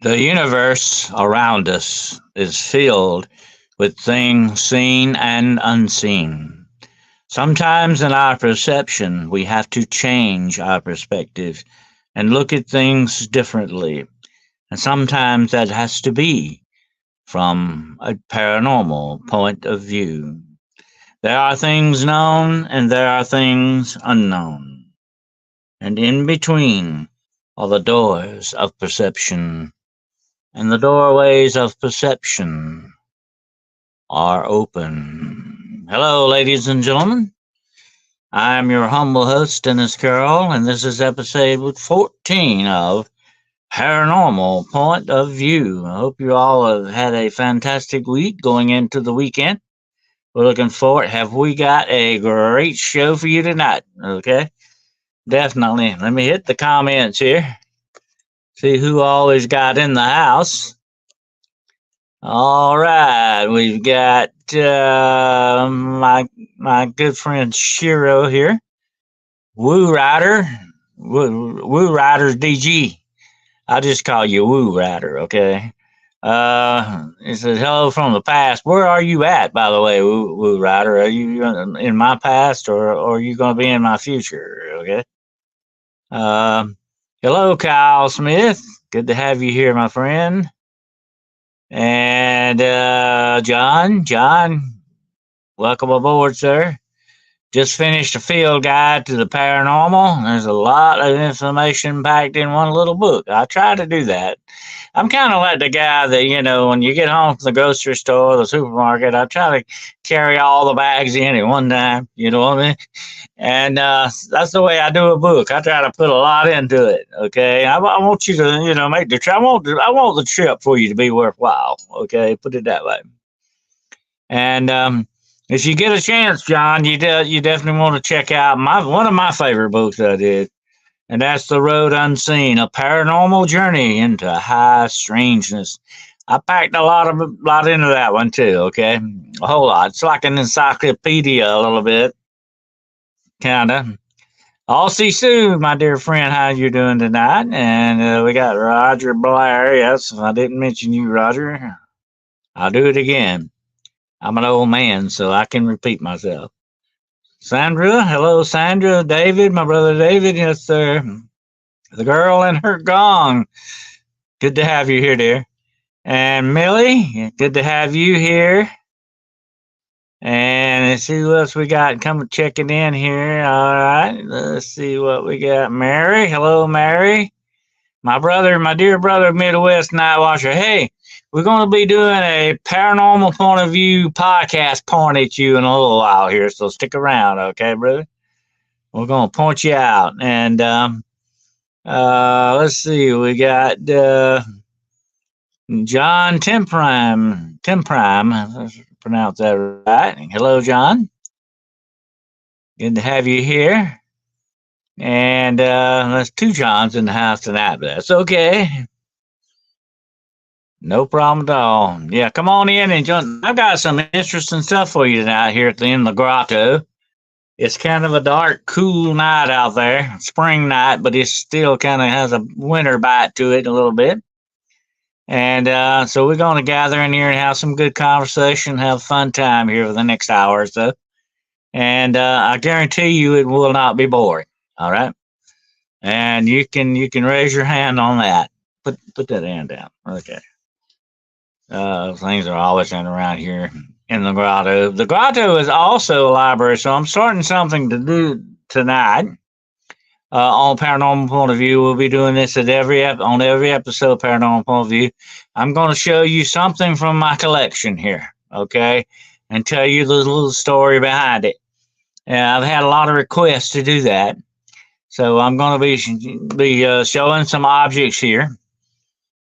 The universe around us is filled with things seen and unseen. Sometimes in our perception, we have to change our perspective and look at things differently. And sometimes that has to be from a paranormal point of view. There are things known and there are things unknown. And in between are the doors of perception. And the doorways of perception are open. Hello, ladies and gentlemen. I'm your humble host, Dennis Carroll, and this is episode 14 of Paranormal Point of View. I hope you all have had a fantastic week going into the weekend. We're looking forward. Have we got a great show for you tonight? Okay, definitely. Let me hit the comments here. See who always got in the house. All right, we've got my good friend Shiro here. Woo Rider, Woo Rider's DG. I'll just call you Woo Rider, okay? It says hello from the past. Where are you at, by the way, Woo Rider? Are you in my past, or are you going to be in my future? Okay. Uh, Hello, Kyle Smith. Good to have you here, my friend. And John, welcome aboard, sir. Just finished a field guide to the paranormal. There's a lot of information packed in one little book. I try to do that. I'm kind of like the guy that, when you get home from the grocery store or the supermarket, I try to carry all the bags in at one time. You know what I mean? And that's the way I do a book. I try to put a lot into it. Okay, I want you to, make the trip. I want the trip for you to be worthwhile. Okay, put it that way. And if you get a chance, John, you definitely want to check out one of my favorite books I did, and that's The Road Unseen: A Paranormal Journey into High Strangeness. I packed a lot into that one too. Okay, a whole lot. It's like an encyclopedia a little bit, kinda. I'll see you soon, my dear friend. How you doing tonight? And we got Roger Blair. Yes, if I didn't mention you, Roger, I'll do it again. I'm an old man, so I can repeat myself. Sandra, hello, Sandra. David, my brother David. Yes, sir. The girl and her gong. Good to have you here, dear. And Millie, good to have you here. And let's see what else we got. Come checking in here. All right. Let's see what we got. Mary. Hello, Mary. My dear brother, Midwest Night Watcher. Hey, we're going to be doing a paranormal point of view podcast point at you in a little while here. So stick around. Okay, brother? We're going to point you out. And let's see. We got John Timprime. Let's pronounce that right. Hello, John. Good to have you here. And there's two Johns in the house tonight, but that's okay. No problem at all. Yeah, come on in and join. I've got some interesting stuff for you tonight here at the end of the grotto. It's kind of a dark, cool night out there, spring night, but it still kind of has a winter bite to it a little bit. And so we're going to gather in here and have some good conversation, have a fun time here for the next hour or so. And I guarantee you it will not be boring. All right. And you can raise your hand on that. Put that hand down. Okay. Things are always in around here in the grotto. The grotto is also a library, so I'm starting something to do tonight. On Paranormal Point of View, we'll be doing this on every episode of Paranormal Point of View. I'm going to show you something from my collection here, okay, and tell you the little story behind it. I've had a lot of requests to do that, so I'm going to be showing some objects here,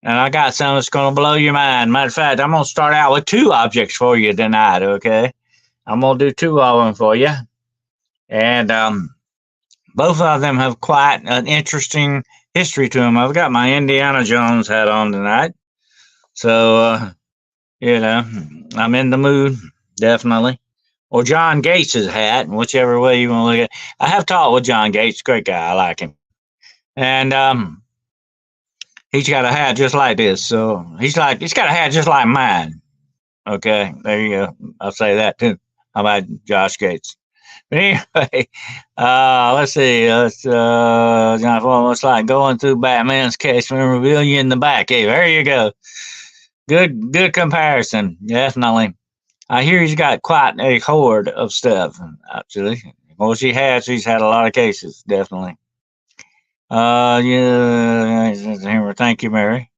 and I got some that's going to blow your mind. Matter of fact, I'm going to start out with two objects for you tonight, okay? I'm going to do two of them for you, and both of them have quite an interesting history to them. I've got my Indiana Jones hat on tonight. So, I'm in the mood, definitely. Or John Gates' hat, whichever way you want to look at it. I have talked with John Gates, great guy. I like him. And He's got a hat just like this. So he's got a hat just like mine. Okay, there you go. I'll say that too. How about Josh Gates? But anyway, let's see. John, well, it's like going through Batman's case memorabilia in the back. Hey, there you go. Good comparison. Definitely. I hear he's got quite a hoard of stuff. Actually, well, she has. She's had a lot of cases. Definitely. Yeah. Thank you, Mary.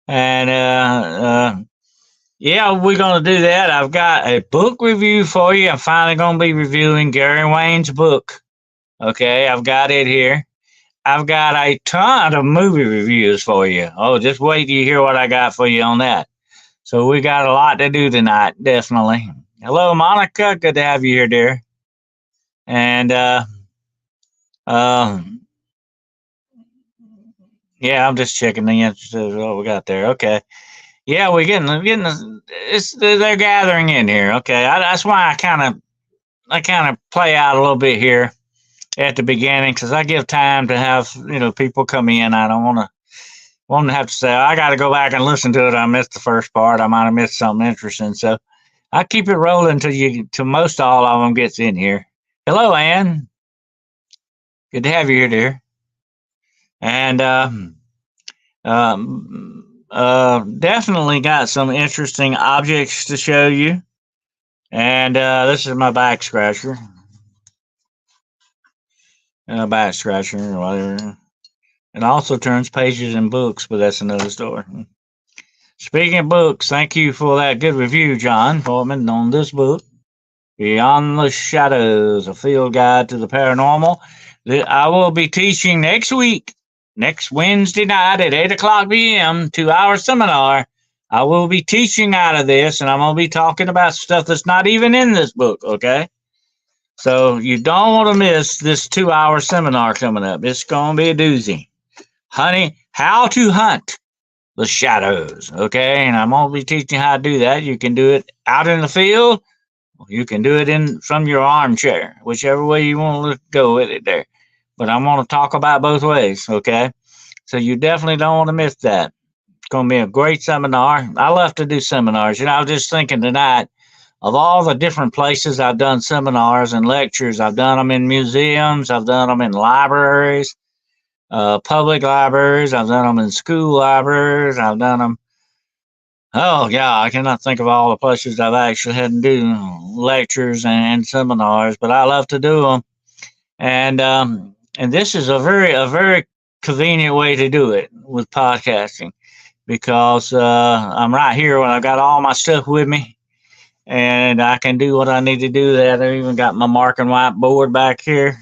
And yeah, we're gonna do that. I've got a book review for you. I'm finally gonna be reviewing Gary Wayne's book. Okay, I've got it here. I've got a ton of movie reviews for you. Oh, just wait till you hear what I got for you on that. So we got a lot to do tonight, definitely. Hello, Monica. Good to have you here, dear. And uh, yeah, I'm just checking the answers to what we got there. Okay. Yeah, we're getting it's they're gathering in here. Okay, that's why I kind of play out a little bit here at the beginning because I give time to have people come in. I don't want to have to say I got to go back and listen to it. I missed the first part. I might have missed something interesting. So I keep it rolling till most all of them gets in here. Hello, Ann. Good to have you here, dear. And definitely got some interesting objects to show you. And this is my back scratcher. Back scratcher or whatever. It also turns pages in books, but that's another story. Speaking of books, thank you for that good review, John Portman, on this book, Beyond the Shadows, a field guide to the paranormal, that I will be teaching next week, next Wednesday night at 8 o'clock p.m., 2-hour seminar. I will be teaching out of this, and I'm going to be talking about stuff that's not even in this book, okay? So you don't want to miss this 2-hour seminar coming up. It's going to be a doozy. Honey, how to hunt the shadows, okay? And I'm going to be teaching how to do that. You can do it out in the field. You can do it in from your armchair, whichever way you want to go with it there. But I'm going to talk about both ways, okay? So you definitely don't want to miss that. It's going to be a great seminar. I love to do seminars. I was just thinking tonight, of all the different places I've done seminars and lectures, I've done them in museums, I've done them in libraries, public libraries, I've done them in school libraries, I've done them. Oh, yeah, I cannot think of all the places I've actually had to do lectures and seminars, but I love to do them. And this is a very convenient way to do it with podcasting because I'm right here when I've got all my stuff with me and I can do what I need to do. That I even got my mark and whiteboard back here.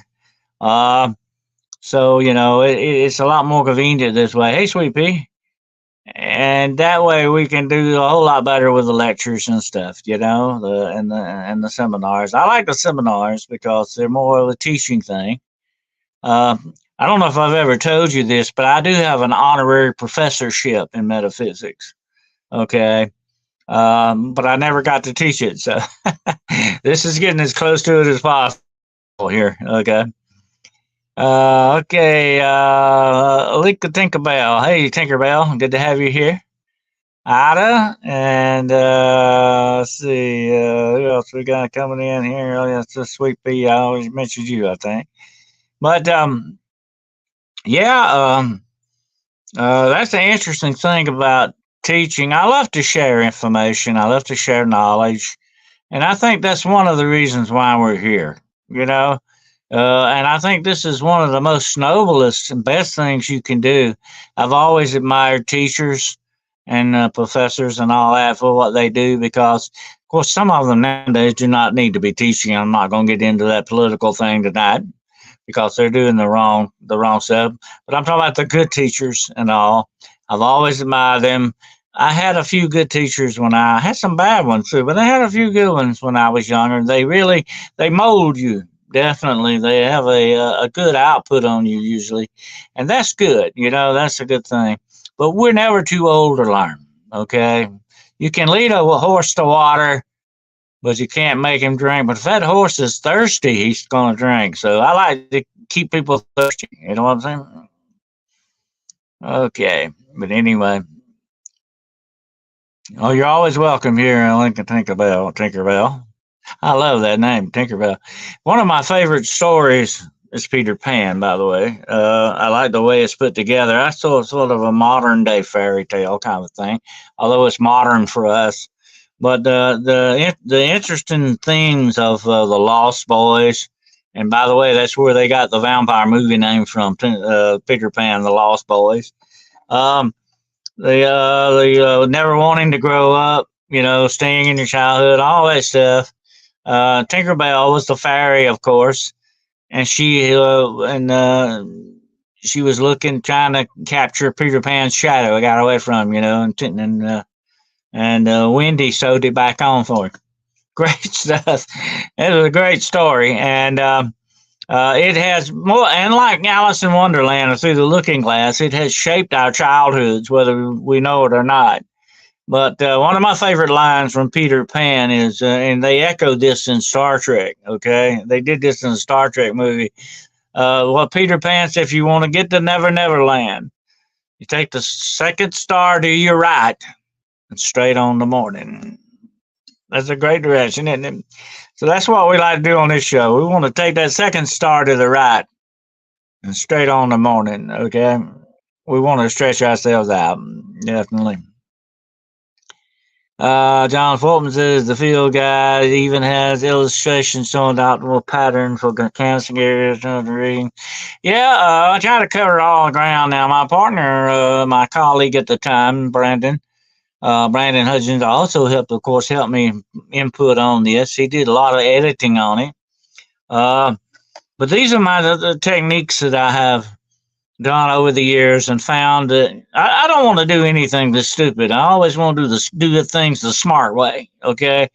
So it's a lot more convenient this way. Hey, Sweet Pea, and that way we can do a whole lot better with the lectures and stuff. And the seminars. I like the seminars because they're more of a teaching thing. Uh, I don't know if I've ever told you this, but I do have an honorary professorship in metaphysics. Okay. But I never got to teach it, so this is getting as close to it as possible here. Okay. Okay. Lika Tinkerbell. Hey, Tinkerbell. Good to have you here. Ida. And let's see. Who else we got coming in here? Oh, yeah, it's a Sweet Pea. I always mentioned you, I think. But yeah. That's the interesting thing about teaching. I love to share information. I love to share knowledge. And I think that's one of the reasons why we're here, you know. And I think this is one of the most noblest and best things you can do. I've always admired teachers and professors and all that for what they do because, of course, some of them nowadays do not need to be teaching. I'm not going to get into that political thing tonight because they're doing the wrong stuff. But I'm talking about the good teachers and all. I've always admired them. I had a few good teachers when I had some bad ones too, but I had a few good ones when I was younger. They mold you. Definitely, they have a good output on you usually, and that's good. That's a good thing. But we're never too old to learn. Okay, you can lead a horse to water, but you can't make him drink. But if that horse is thirsty, he's going to drink. So I like to keep people thirsty. You know what I'm saying? Okay. But anyway, oh, you're always welcome here in Lincoln Tinkerbell. Tinkerbell. I love that name, Tinkerbell. One of my favorite stories is Peter Pan, by the way. I like the way it's put together. I saw it's sort of a modern day fairy tale kind of thing, although it's modern for us. But the interesting themes of the Lost Boys, and by the way, that's where they got the vampire movie name from, Peter Pan, the Lost Boys. Um, the never wanting to grow up, staying in your childhood, all that stuff. Tinkerbell was the fairy, of course, and she was looking, trying to capture Peter Pan's shadow. I got away from him, and Wendy sewed it back on for him. Great stuff. It was a great story, and it has more. And like Alice in Wonderland or Through the Looking Glass, it has shaped our childhoods, whether we know it or not. But one of my favorite lines from Peter Pan is, and they echoed this in Star Trek. Okay, they did this in the Star Trek movie. Well, Peter Pan said, if you want to get to Never Never Land, you take the second star to your right and straight on the morning. That's a great direction, isn't it? So that's what we like to do on this show. We want to take that second star to the right and straight on the morning. Okay, we want to stretch ourselves out, definitely. John Fulton says the field guide even has illustrations showing the optimal pattern for canvassing areas of the reading. Yeah, I try to cover all the ground now. My partner, my colleague at the time, Brandon Hudgens, also helped me input on this. He did a lot of editing on it. But these are the techniques that I have done over the years and found that I don't want to do anything that's stupid. I always want to do the things the smart way. Okay,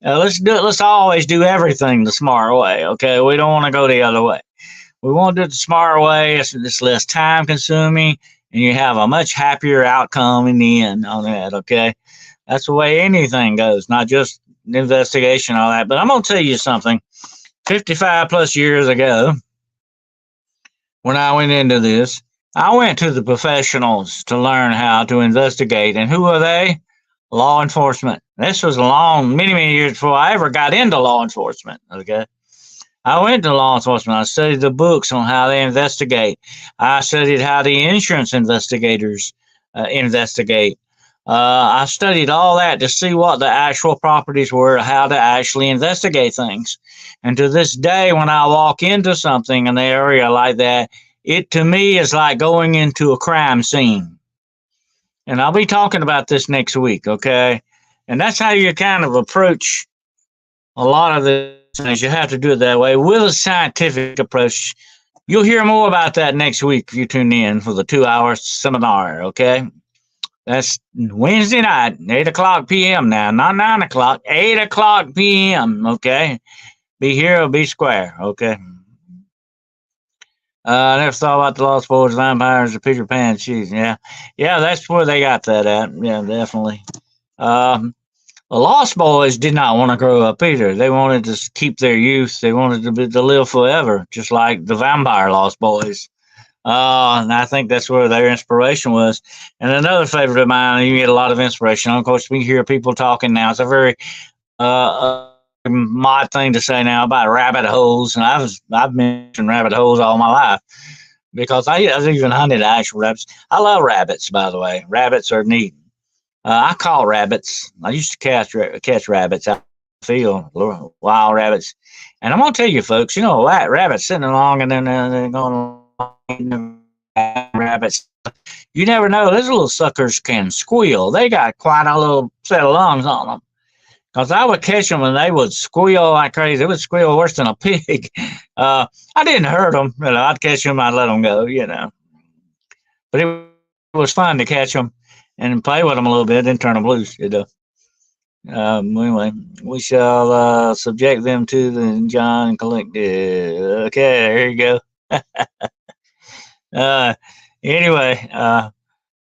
let's always do everything the smart way. Okay, we don't want to go the other way. We want to do it the smart way. It's less time consuming, and you have a much happier outcome in the end on that. Okay, that's the way anything goes, not just investigation, all that. But I'm gonna tell you something. 55 plus years ago, when I went into this, I went to the professionals to learn how to investigate. And who are they? Law enforcement. This was many, many years before I ever got into law enforcement. Okay. I went to law enforcement. I studied the books on how they investigate. I studied how the insurance investigators investigate. I studied all that to see what the actual properties were, how to actually investigate things. And to this day, when I walk into something in the area like that, it to me is like going into a crime scene. And I'll be talking about this next week, okay? And that's how you kind of approach a lot of the things. You have to do it that way with a scientific approach. You'll hear more about that next week if you tune in for the 2-hour seminar, okay? That's Wednesday night, 8 o'clock p.m. now, not 9 o'clock, 8 o'clock p.m., okay? Be here or be square, okay? I never thought about the Lost Boys, vampires, or Peter Pan shoes. Yeah, that's where they got that at. Yeah, definitely. The Lost Boys did not want to grow up either. They wanted to keep their youth. They wanted to live forever, just like the vampire Lost Boys. And I think that's where their inspiration was. And another favorite of mine, you get a lot of inspiration. Of course, we hear people talking now. It's a very mod thing to say now about rabbit holes, and I've mentioned rabbit holes all my life because I've even hunted actual rabbits. I love rabbits, by the way. Rabbits are neat. I call rabbits. I used to catch rabbits out in the field, wild rabbits. And I'm gonna tell you, folks, rabbits sitting along and then they're going rabbits. You never know. Those little suckers can squeal. They got quite a little set of lungs on them. Because I would catch them and they would squeal like crazy. They would squeal worse than a pig. I didn't hurt them. I'd catch them. I'd let them go, But it was fun to catch them and play with them a little bit, then turn them loose, Anyway, we shall subject them to the John Collective. Okay, there you go. Anyway, I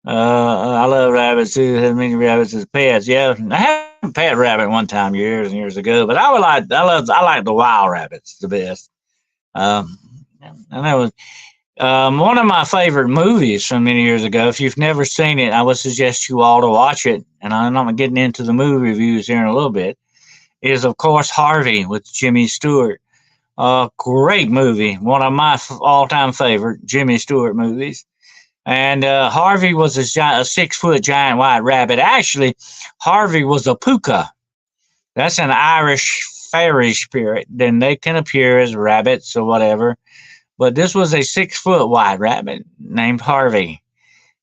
love rabbits too. Have many rabbits as pets. Yeah, I had a pet rabbit one time years and years ago, but I like the wild rabbits the best. And that was One of my favorite movies from many years ago, if you've never seen it, I would suggest you all to watch it. And I'm not getting into the movie reviews here in a little bit. Is, of course, Harvey with Jimmy Stewart. Great movie. One of my all time favorite Jimmy Stewart movies. And Harvey was a 6 foot giant white rabbit. Actually, Harvey was a puka. That's an Irish fairy spirit. Then they can appear as rabbits or whatever. But this was a 6 foot white rabbit named Harvey.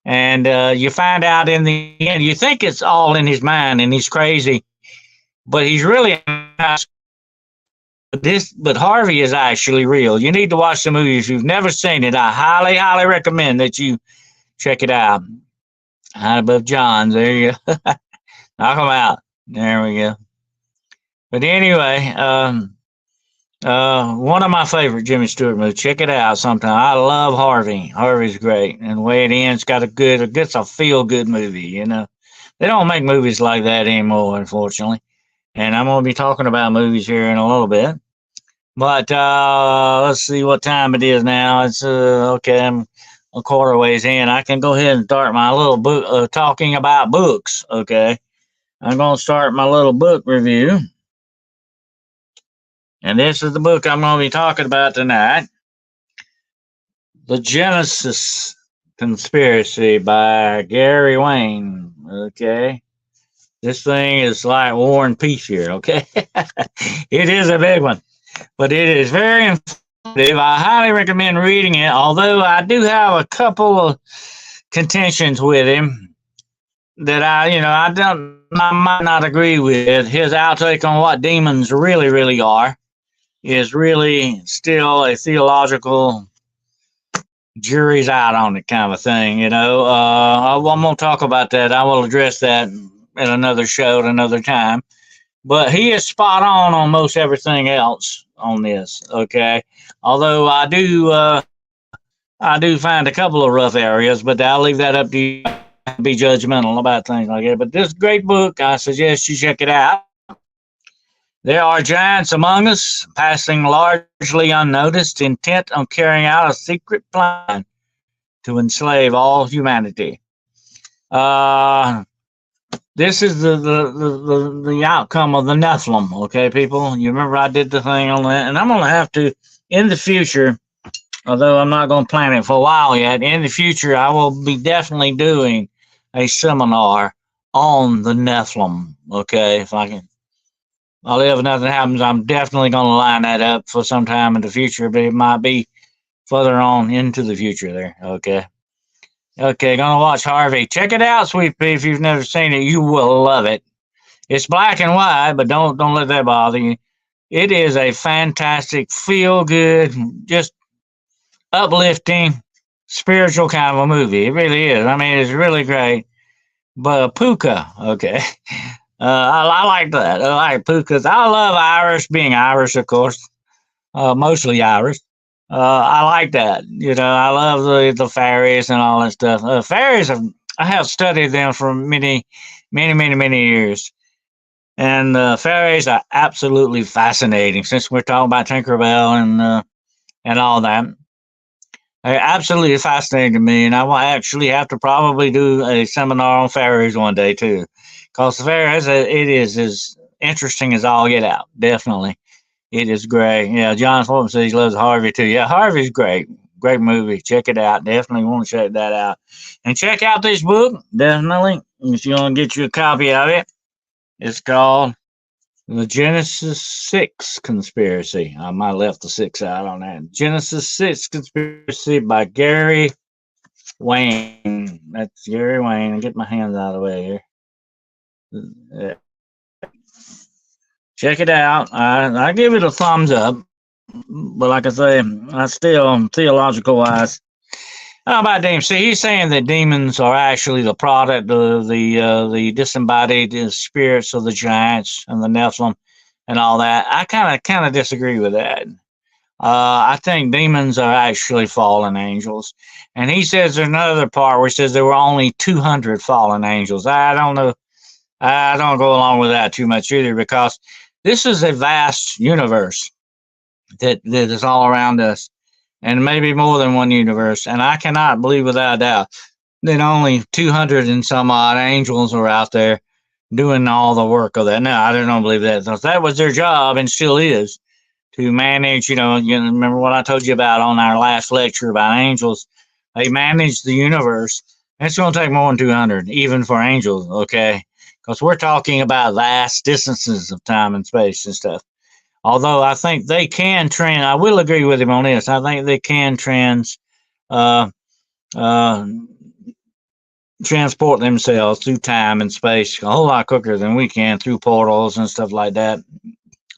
And you find out in the end, you think it's all in his mind and he's crazy, but he's really not. But Harvey is actually real. You need to watch the movie. If you've never seen it, I highly, highly recommend that you check it out. High above John's. There you go. Knock them out. There we go. But anyway, one of my favorite Jimmy Stewart movies. Check it out sometime. I love Harvey. Harvey's great, and the way it ends gets a feel good movie. You know, they don't make movies like that anymore, unfortunately. And I'm gonna be talking about movies here in a little bit. But let's see what time it is now. It's okay. I'm a quarter ways in. I can go ahead and start my little book talking about books. Okay, I'm gonna start my little book review. And this is the book I'm going to be talking about tonight. The Genesis Conspiracy by Gary Wayne. Okay. This thing is like War and Peace here. Okay. It is a big one, but it is very informative. I highly recommend reading it, although I do have a couple of contentions with him that I might not agree with. His outtake on what demons really, really are is really still a theological jury's out on it kind of thing, you know. I'm going to talk about that. I will address that in another show at another time. But he is spot on most everything else on this, okay? Although I do find a couple of rough areas, but I'll leave that up to you to be judgmental about things like that. But this great book, I suggest you check it out. There are giants among us, passing largely unnoticed, intent on carrying out a secret plan to enslave all humanity. This is the outcome of the Nephilim, okay, people? You remember I did the thing on that? And I'm going to have to, in the future, although I'm not going to plan it for a while yet, in the future, I will be definitely doing a seminar on the Nephilim, okay, if I can. I'll live if nothing happens. I'm definitely going to line that up for some time in the future, but it might be further on into the future there. Okay. Okay, going to watch Harvey. Check it out, Sweet Pea. If you've never seen it, you will love it. It's black and white, but don't let that bother you. It is a fantastic, feel-good, just uplifting, spiritual kind of a movie. It really is. I mean, it's really great. But Puka, okay. I like that. I like pukas. I love Irish, being Irish, of course, mostly Irish. I like that. You know, I love the fairies and all that stuff. Fairies, I have studied them for many, many, many, many years. And fairies are absolutely fascinating. Since we're talking about Tinkerbell and all that, they're absolutely fascinating to me. And I will actually have to probably do a seminar on fairies one day too. Because the fairies, it is as interesting as all get out. Definitely. It is great. Yeah, John Fulton says he loves Harvey too. Yeah, Harvey's great. Great movie. Check it out. Definitely want to check that out. And check out this book. Definitely. If you want to get you a copy of it. It's called The Genesis 6 Conspiracy. I might have left the 6 out on that. Genesis 6 Conspiracy by Gary Wayne. That's Gary Wayne. I'll get my hands out of the way here. Check it out. I give it a thumbs up, but like I say, I still theological wise. How about demons? See, he's saying that demons are actually the product of the disembodied spirits of the giants and the Nephilim and all that. I kind of disagree with that. I think demons are actually fallen angels, and he says there's another part where he says there were only 200 fallen angels. I don't know. I don't go along with that too much either, because this is a vast universe that is all around us. and maybe more than one universe. And I cannot believe without a doubt that only 200 and some odd angels are out there doing all the work of that. No, I don't believe that. That was their job and still is to manage. You remember what I told you about on our last lecture about angels? They manage the universe. It's going to take more than 200, even for angels, okay? Because we're talking about vast distances of time and space and stuff. Although I think they can I will agree with him on this. I think they can uh, uh, transport themselves through time and space a whole lot quicker than we can through portals and stuff like that.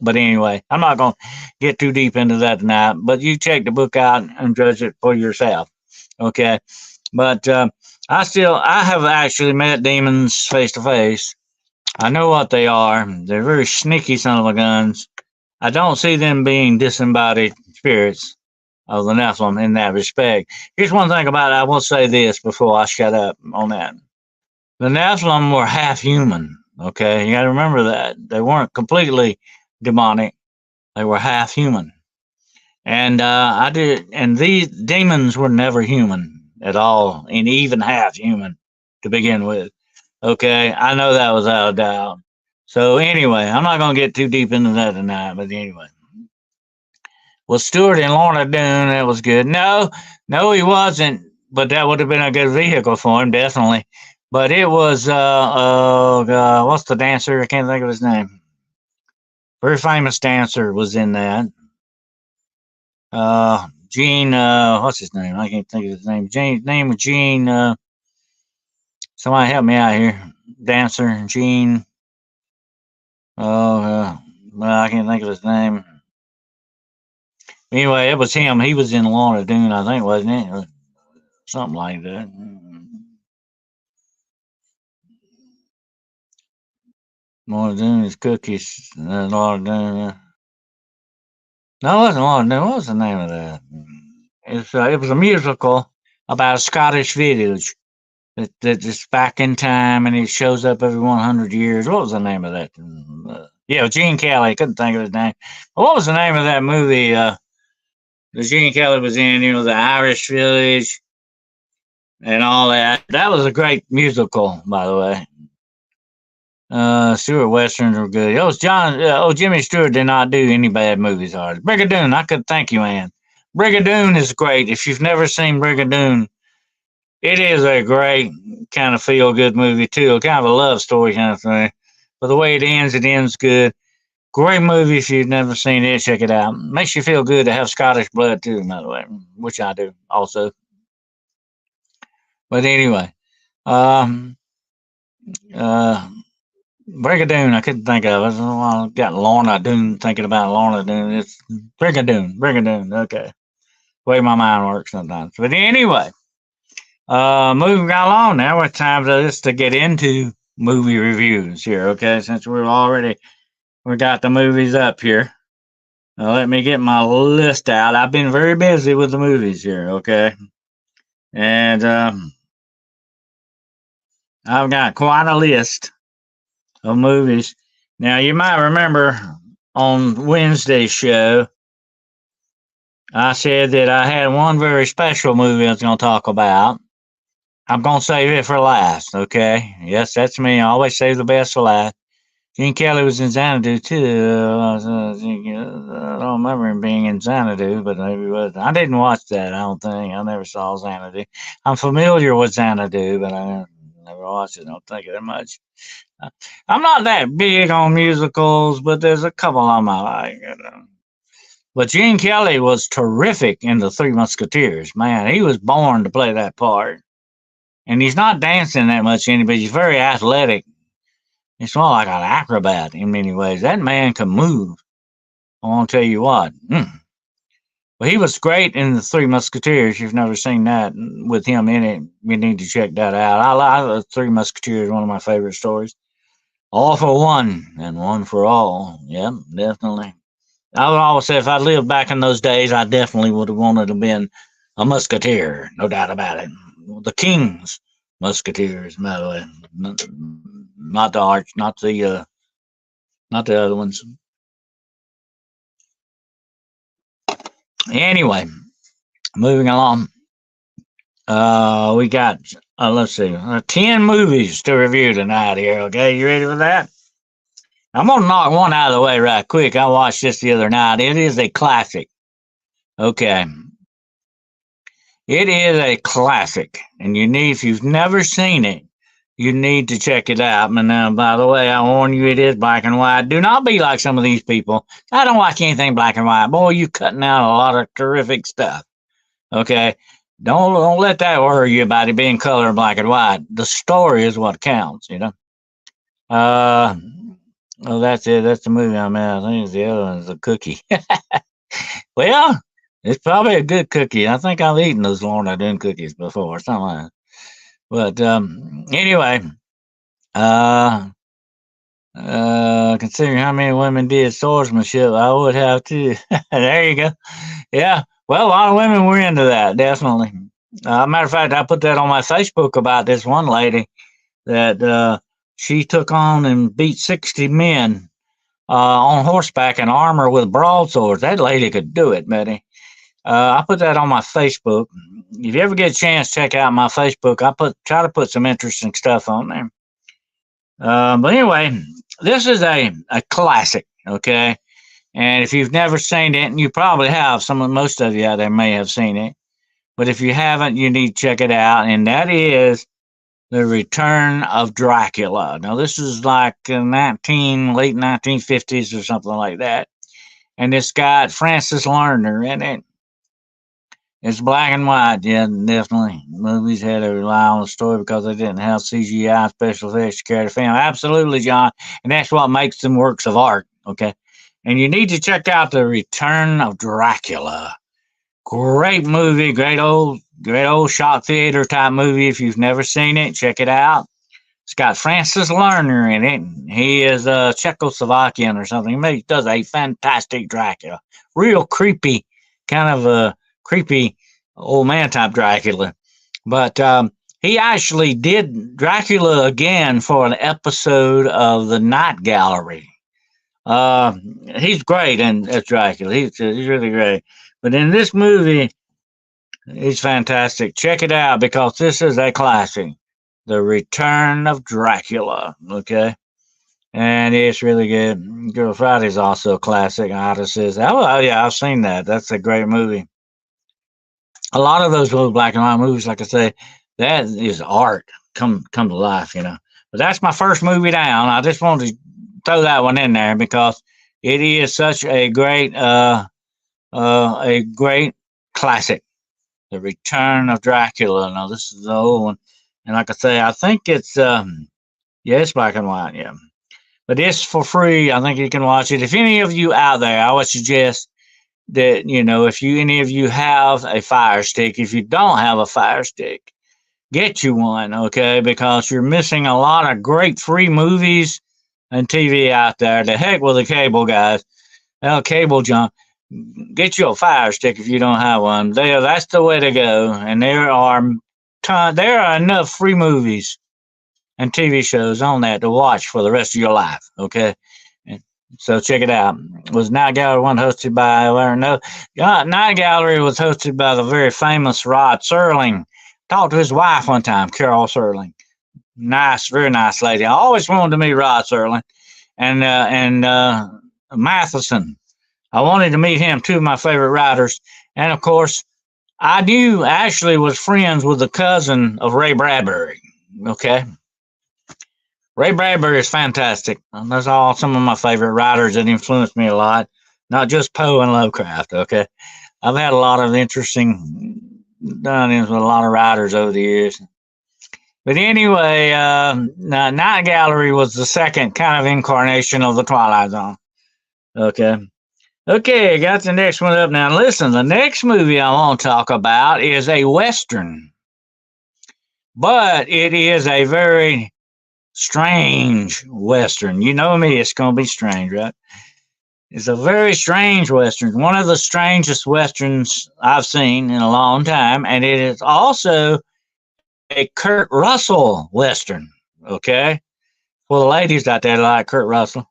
But anyway, I'm not going to get too deep into that tonight. But you check the book out and judge it for yourself. Okay. But I have actually met demons face to face. I know what they are. They're very sneaky son of a guns. I don't see them being disembodied spirits of the Nephilim in that respect. Here's one thing about it. I will say this before I shut up on that. The Nephilim were half human. Okay, you got to remember that they weren't completely demonic. They were half human, and and these demons were never human at all, and even half human to begin with. Okay, I know that without a doubt. So anyway, I'm not going to get too deep into that tonight, but anyway. Well, Stewart and Lorna Doone, that was good. No, he wasn't, but that would have been a good vehicle for him, definitely. But it was, what's the dancer? I can't think of his name. Very famous dancer was in that. Gene, what's his name? I can't think of his name. Gene's name was Gene. Somebody help me out here. Dancer, Gene. Well, I can't think of his name. Anyway, it was him. He was in Lorna Doone, I think, wasn't it? Or something like that. Lorna Doone is cookies. Lorna Doone. No, it wasn't Lorna Doone. What was the name of that? It was a musical about a Scottish village that is back in time and it shows up every 100 years. What was the name of that? Yeah, Gene Kelly. Couldn't think of his name. What was the name of that movie that Gene Kelly was in? The Irish Village and all that. That was a great musical, by the way. Stewart westerns were good. It was Jimmy Stewart did not do any bad movies. Hard. Brigadoon, I could thank you, Ann. Brigadoon is great. If you've never seen Brigadoon, it is a great kind of feel good movie too. Kind of a love story kind of thing. But the way it ends good. Great movie if you've never seen it. Check it out. Makes you feel good to have Scottish blood too, by the way, which I do also. But anyway, um, uh, Brigadoon, I couldn't think of it. I got Lorna Doone thinking about Lorna Doone. It's Brigadoon. Okay. The way my mind works sometimes. But anyway, moving right along now, it's time for us to get into movie reviews here, okay? Since we got the movies up here. Now let me get my list out. I've been very busy with the movies here, okay? And I've got quite a list of movies. Now, you might remember on Wednesday's show, I said that I had one very special movie I was going to talk about. I'm going to save it for last, okay? Yes, that's me. I always save the best for last. Gene Kelly was in Xanadu, too. I don't remember him being in Xanadu, but maybe he was. I didn't watch that, I don't think. I never saw Xanadu. I'm familiar with Xanadu, but I never watched it. I don't think that much. I'm not that big on musicals, but there's a couple of them I like. But Gene Kelly was terrific in The Three Musketeers. Man, he was born to play that part. And he's not dancing that much in it, but he's very athletic. He's more like an acrobat in many ways. That man can move. I want to tell you what. Well, he was great in The Three Musketeers. If you've never seen that with him in it, you need to check that out. I like The Three Musketeers, one of my favorite stories. All for one and one for all. Yep, definitely. I would always say if I lived back in those days, I definitely would have wanted to have been a musketeer, no doubt about it. The King's Musketeers, by the way, not the arch, not the other ones. Anyway, Moving along, we got, let's see, 10 movies to review tonight here. Okay, you ready for that? I'm going to knock one out of the way right quick. I watched this the other night. It is a classic. Okay. It is a classic, and if you've never seen it, you need to check it out. And now, by the way, I warn you, it is black and white. Do not be like some of these people. I don't like anything black and white. Boy, you cutting out a lot of terrific stuff. Okay, don't let that worry you about it being color black and white. The story is what counts. Uh, oh, that's it. That's the movie I'm at. I think the other one's a cookie. Well, it's probably a good cookie. I think I've eaten those Lorna Doone cookies before, something like that. But anyway, uh, considering how many women did swordsmanship, I would have too. There you go. Yeah. Well, a lot of women were into that, definitely. Matter of fact, I put that on my Facebook about this one lady that she took on and beat 60 men on horseback in armor with broadswords. That lady could do it, Betty. I put that on my Facebook. If you ever get a chance, check out my Facebook. Try to put some interesting stuff on there. But anyway, this is a classic, okay? And if you've never seen it, and you probably have, most of you out there may have seen it, but if you haven't, you need to check it out. And that is The Return of Dracula. Now, this is like late 1950s or something like that. And it's got Francis Lerner in it. It's black and white, yeah, definitely. Movies had to rely on the story because they didn't have CGI special effects to carry the film. Absolutely, John. And that's what makes them works of art, okay? And you need to check out The Return of Dracula. Great movie, great old shock theater type movie. If you've never seen it, check it out. It's got Francis Lerner in it. He is Czechoslovakian or something. He does a fantastic Dracula. Real creepy, kind of a creepy old man type Dracula. But he actually did Dracula again for an episode of the Night Gallery. He's great as Dracula. He's really great. But in this movie, he's fantastic. Check it out because this is a classic. The Return of Dracula. Okay. And it's really good. Girl Friday's also a classic. Ida says, oh, yeah, I've seen that. That's a great movie. A lot of those old black and white movies, like I say, that is art come to life, But that's my first movie down. I just wanted to throw that one in there because it is such a great classic. The Return of Dracula. Now this is the old one. And like I say, I think it's it's black and white, yeah. But it's for free. I think you can watch it. If any of you out there, I would suggest that, if any of you have a Fire Stick, if you don't have a Fire Stick, get you one, okay? Because you're missing a lot of great free movies and TV out there. The heck with the cable, guys. Well, cable junk. Get you a Fire Stick if you don't have one. That's the way to go. And there are enough free movies and TV shows on that to watch for the rest of your life, okay? So check it out. Was Night Gallery one hosted by, Night Gallery was hosted by the very famous Rod Serling. Talked to his wife one time, Carol Serling. Nice, very nice lady. I always wanted to meet Rod Serling and Matheson. I wanted to meet him, two of my favorite writers. And of course, I was friends with the cousin of Ray Bradbury. Okay. Ray Bradbury is fantastic. Those are all some of my favorite writers that influenced me a lot, not just Poe and Lovecraft. Okay. I've had a lot of interesting done-ins with a lot of writers over the years. But anyway, Night Gallery was the second kind of incarnation of the Twilight Zone. Okay. Okay, got the next one up now. Listen, the next movie I want to talk about is a Western. But it is a very strange Western. You know me, it's going to be strange, right? It's a very strange Western. One of the strangest Westerns I've seen in a long time. And it is also a Kurt Russell Western. Okay? For the ladies out there that like Kurt Russell.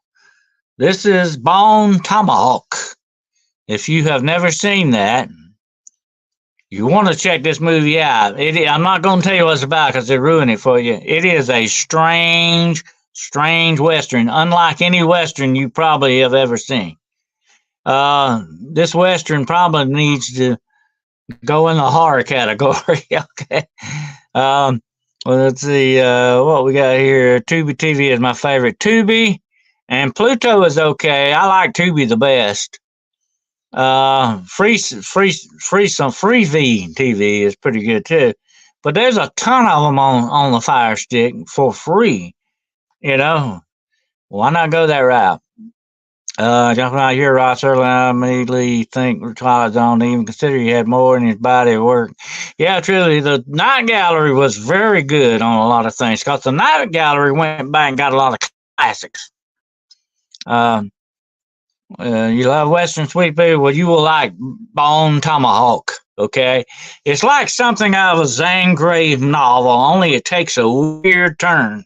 This is Bone Tomahawk. If you have never seen that, You want to check this movie out. I'm not going to tell you what it's about because it ruin it for you. It is a strange, strange Western, unlike any Western you probably have ever seen. This Western probably needs to go in the horror category. Okay. Um, well, let's see what we got here. Tubi TV is my favorite. Tubi and Pluto is okay. I like Tubi the best. Some Freevee TV is pretty good too, but there's a ton of them on the Fire Stick for free. You know, why not go that route? Jumping out here, Ross early, I immediately think Twilight Zone. Even consider he had more in his body of work. Yeah, truly, the Night Gallery was very good on a lot of things because the Night Gallery went back and got a lot of classics. You love Western sweet pea? Well, you will like Bone Tomahawk. Okay, it's like something out of a Zane Grey novel, only it takes a weird turn.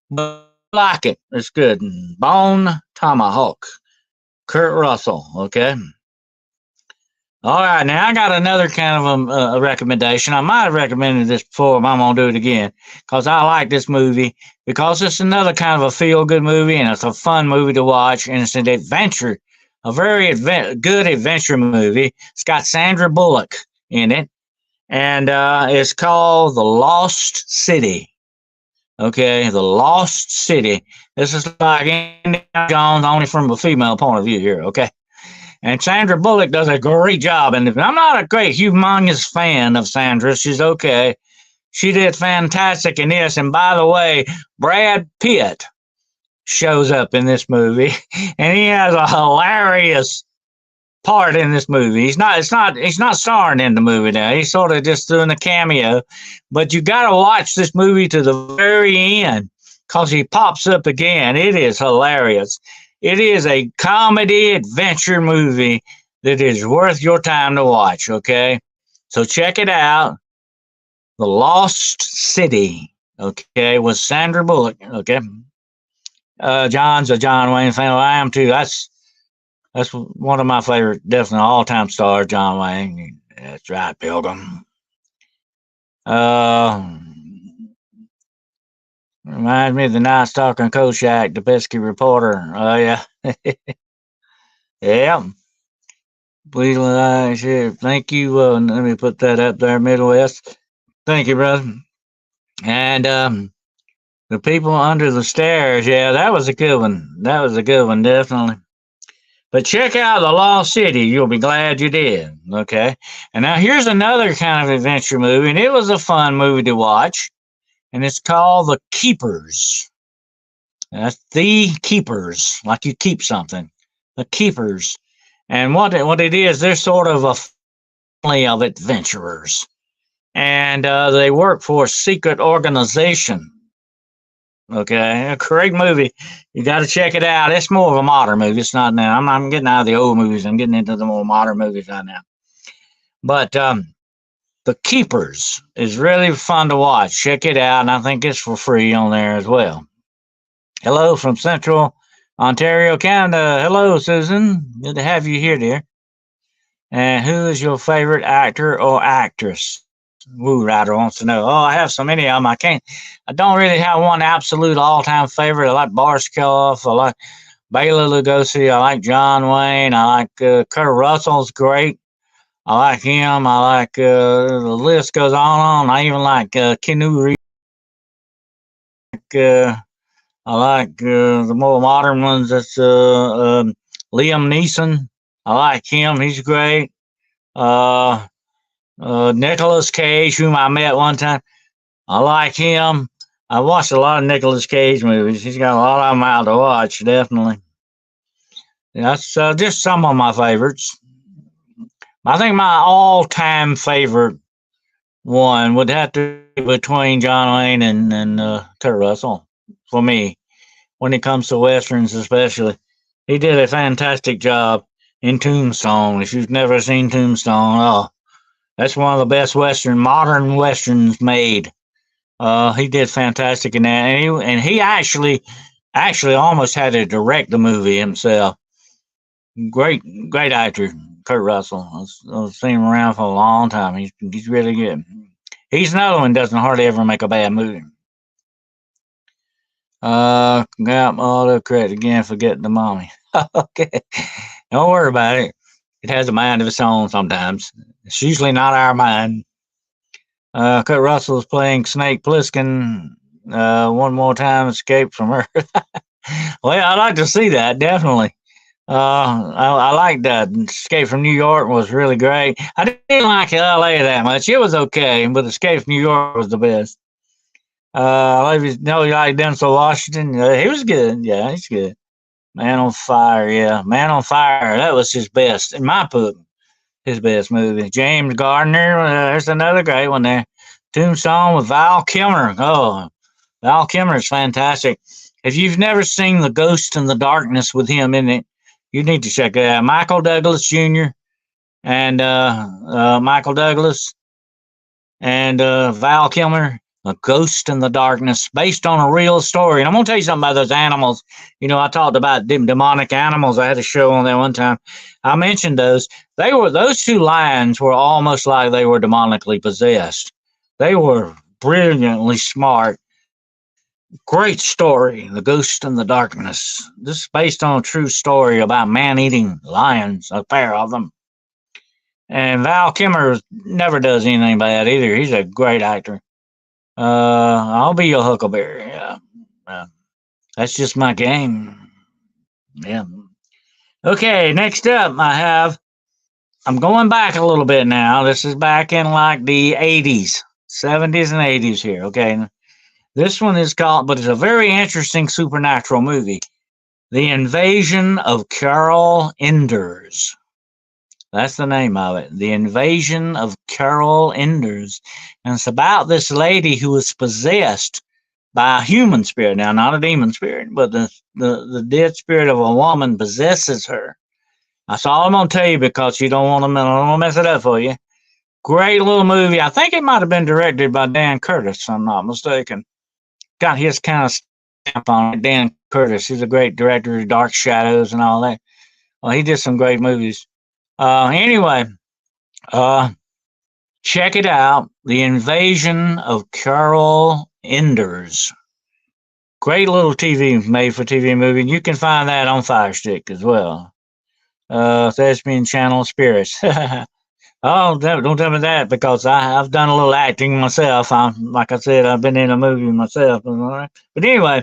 But I like it. It's good. Bone Tomahawk. Kurt Russell. Okay. All right, now I got another kind of a recommendation. I might have recommended this before, but I'm going to do it again because I like this movie because it's another kind of a feel-good movie and it's a fun movie to watch and it's an adventure, a very good adventure movie. It's got Sandra Bullock in it and it's called The Lost City. Okay, The Lost City. This is like Indiana Jones only from a female point of view here, okay? And Sandra Bullock does a great job. And I'm not a great, humongous fan of Sandra. She's okay. She did fantastic in this. And by the way, Brad Pitt shows up in this movie, and he has a hilarious part in this movie. He's not starring in the movie now. He's sort of just doing a cameo. But you got to watch this movie to the very end because he pops up again. It is hilarious. It is a comedy adventure movie that is worth your time to watch, okay? So check it out. The Lost City, okay, with Sandra Bullock, okay? John's a John Wayne fan. Well, I am too. That's one of my favorite, definitely all-time stars, John Wayne. That's right, Pilgrim. Reminds me of the Night Stalker and Kolchak, the Pesky Reporter. Oh, yeah. Yeah. Please, share. Thank you. Let me put that up there, Midwest. Thank you, brother. And The People Under the Stairs. Yeah, that was a good one. That was a good one, definitely. But check out The Lost City. You'll be glad you did. Okay. And now here's another kind of adventure movie, and it was a fun movie to watch. And it's called The Keepers. That's The Keepers, like you keep something. The Keepers. And what it is, they're sort of a family of adventurers. And they work for a secret organization. Okay, a great movie. You got to check it out. It's more of a modern movie. It's not now. I'm getting out of the old movies. I'm getting into the more modern movies right now. But The Keepers is really fun to watch. Check it out, and I think it's for free on there as well. Hello from Central Ontario, Canada. Hello, Susan. Good to have you here, dear. And who is your favorite actor or actress? Woo Rider wants to know. Oh, I have so many of them. I don't really have one absolute all-time favorite. I like Barsikoff. I like Bela Lugosi. I like John Wayne. I like Kurt Russell's great. I like him. I like the list goes on. I even like Keanu Reeves. I like the more modern ones. That's Liam Neeson. I like him. He's great. Nicolas Cage, whom I met one time. I like him. I watched a lot of Nicolas Cage movies. He's got a lot of them out to watch, definitely. That's just some of my favorites. I think my all-time favorite one would have to be between John Wayne and Kurt Russell for me when it comes to Westerns especially. He did a fantastic job in Tombstone. If you've never seen Tombstone, oh, that's one of the best modern Westerns made. He did fantastic in that. And he actually almost had to direct the movie himself. Great actor. Kurt Russell. I've seen him around for a long time. He's really good. He's another one doesn't hardly ever make a bad movie. Got my autocorrect again for getting the mommy. Okay, don't worry about it. It has a mind of its own sometimes. It's usually not our mind. Kurt Russell is playing Snake Plissken. One more time, escape from Earth. Well, I'd like to see that definitely. I liked that. Escape from New York was really great. I didn't like L.A. that much. It was okay, but Escape from New York was the best. I you know, you like Denzel Washington. He was good. Yeah, he's good. Man on Fire. Yeah, Man on Fire. That was his best in my book. His best movie. James Gardner. There's another great one there. Tombstone with Val Kilmer. Oh, Val Kilmer is fantastic. If you've never seen The Ghost in the Darkness with him in it, you need to check it out. Michael Douglas Jr. and Michael Douglas and Val Kilmer, A Ghost in the Darkness, based on a real story. And I'm going to tell you something about those animals. You know, I talked about demonic animals. I had a show on that one time. I mentioned those. Those two lions were almost like they were demonically possessed. They were brilliantly smart. Great story, The Ghost in the Darkness. This is based on a true story about man-eating lions, a pair of them. And Val Kilmer never does anything bad either. He's a great actor. I'll be your Huckleberry. Yeah. That's just my game. Yeah. Okay, next up I'm going back a little bit now. This is back in like the 80s, 70s and 80s here. Okay. This one is called, but it's a very interesting supernatural movie. The Invasion of Carol Enders. That's the name of it. The Invasion of Carol Enders. And it's about this lady who was possessed by a human spirit. Now, not a demon spirit, but the dead spirit of a woman possesses her. That's all I'm going to tell you because you don't want to mess it up for you. Great little movie. I think it might have been directed by Dan Curtis, if I'm not mistaken. Got his kind of stamp on it. Dan Curtis, he's a great director of Dark Shadows and all that. Well, he did some great movies. Anyway, check it out. The Invasion of Carol Enders. Great little made-for-TV movie. You can find that on Firestick as well. Thespian Channel Spirits. Oh, don't tell me that because I've done a little acting myself. Like I said, I've been in a movie myself. But anyway,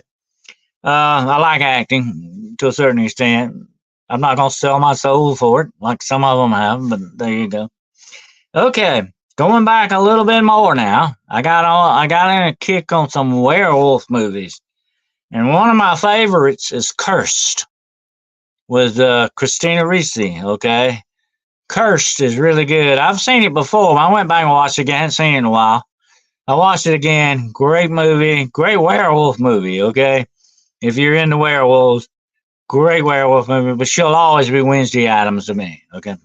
I like acting to a certain extent. I'm not going to sell my soul for it like some of them have, but there you go. Okay, going back a little bit more now. I got in a kick on some werewolf movies. And one of my favorites is Cursed with Christina Ricci, okay? Cursed is really good. I've seen it before. I went back and watched it again. I hadn't seen it in a while. I watched it again. Great movie. Great werewolf movie, okay? If you're into werewolves, great werewolf movie. But she'll always be Wednesday Addams to me, okay?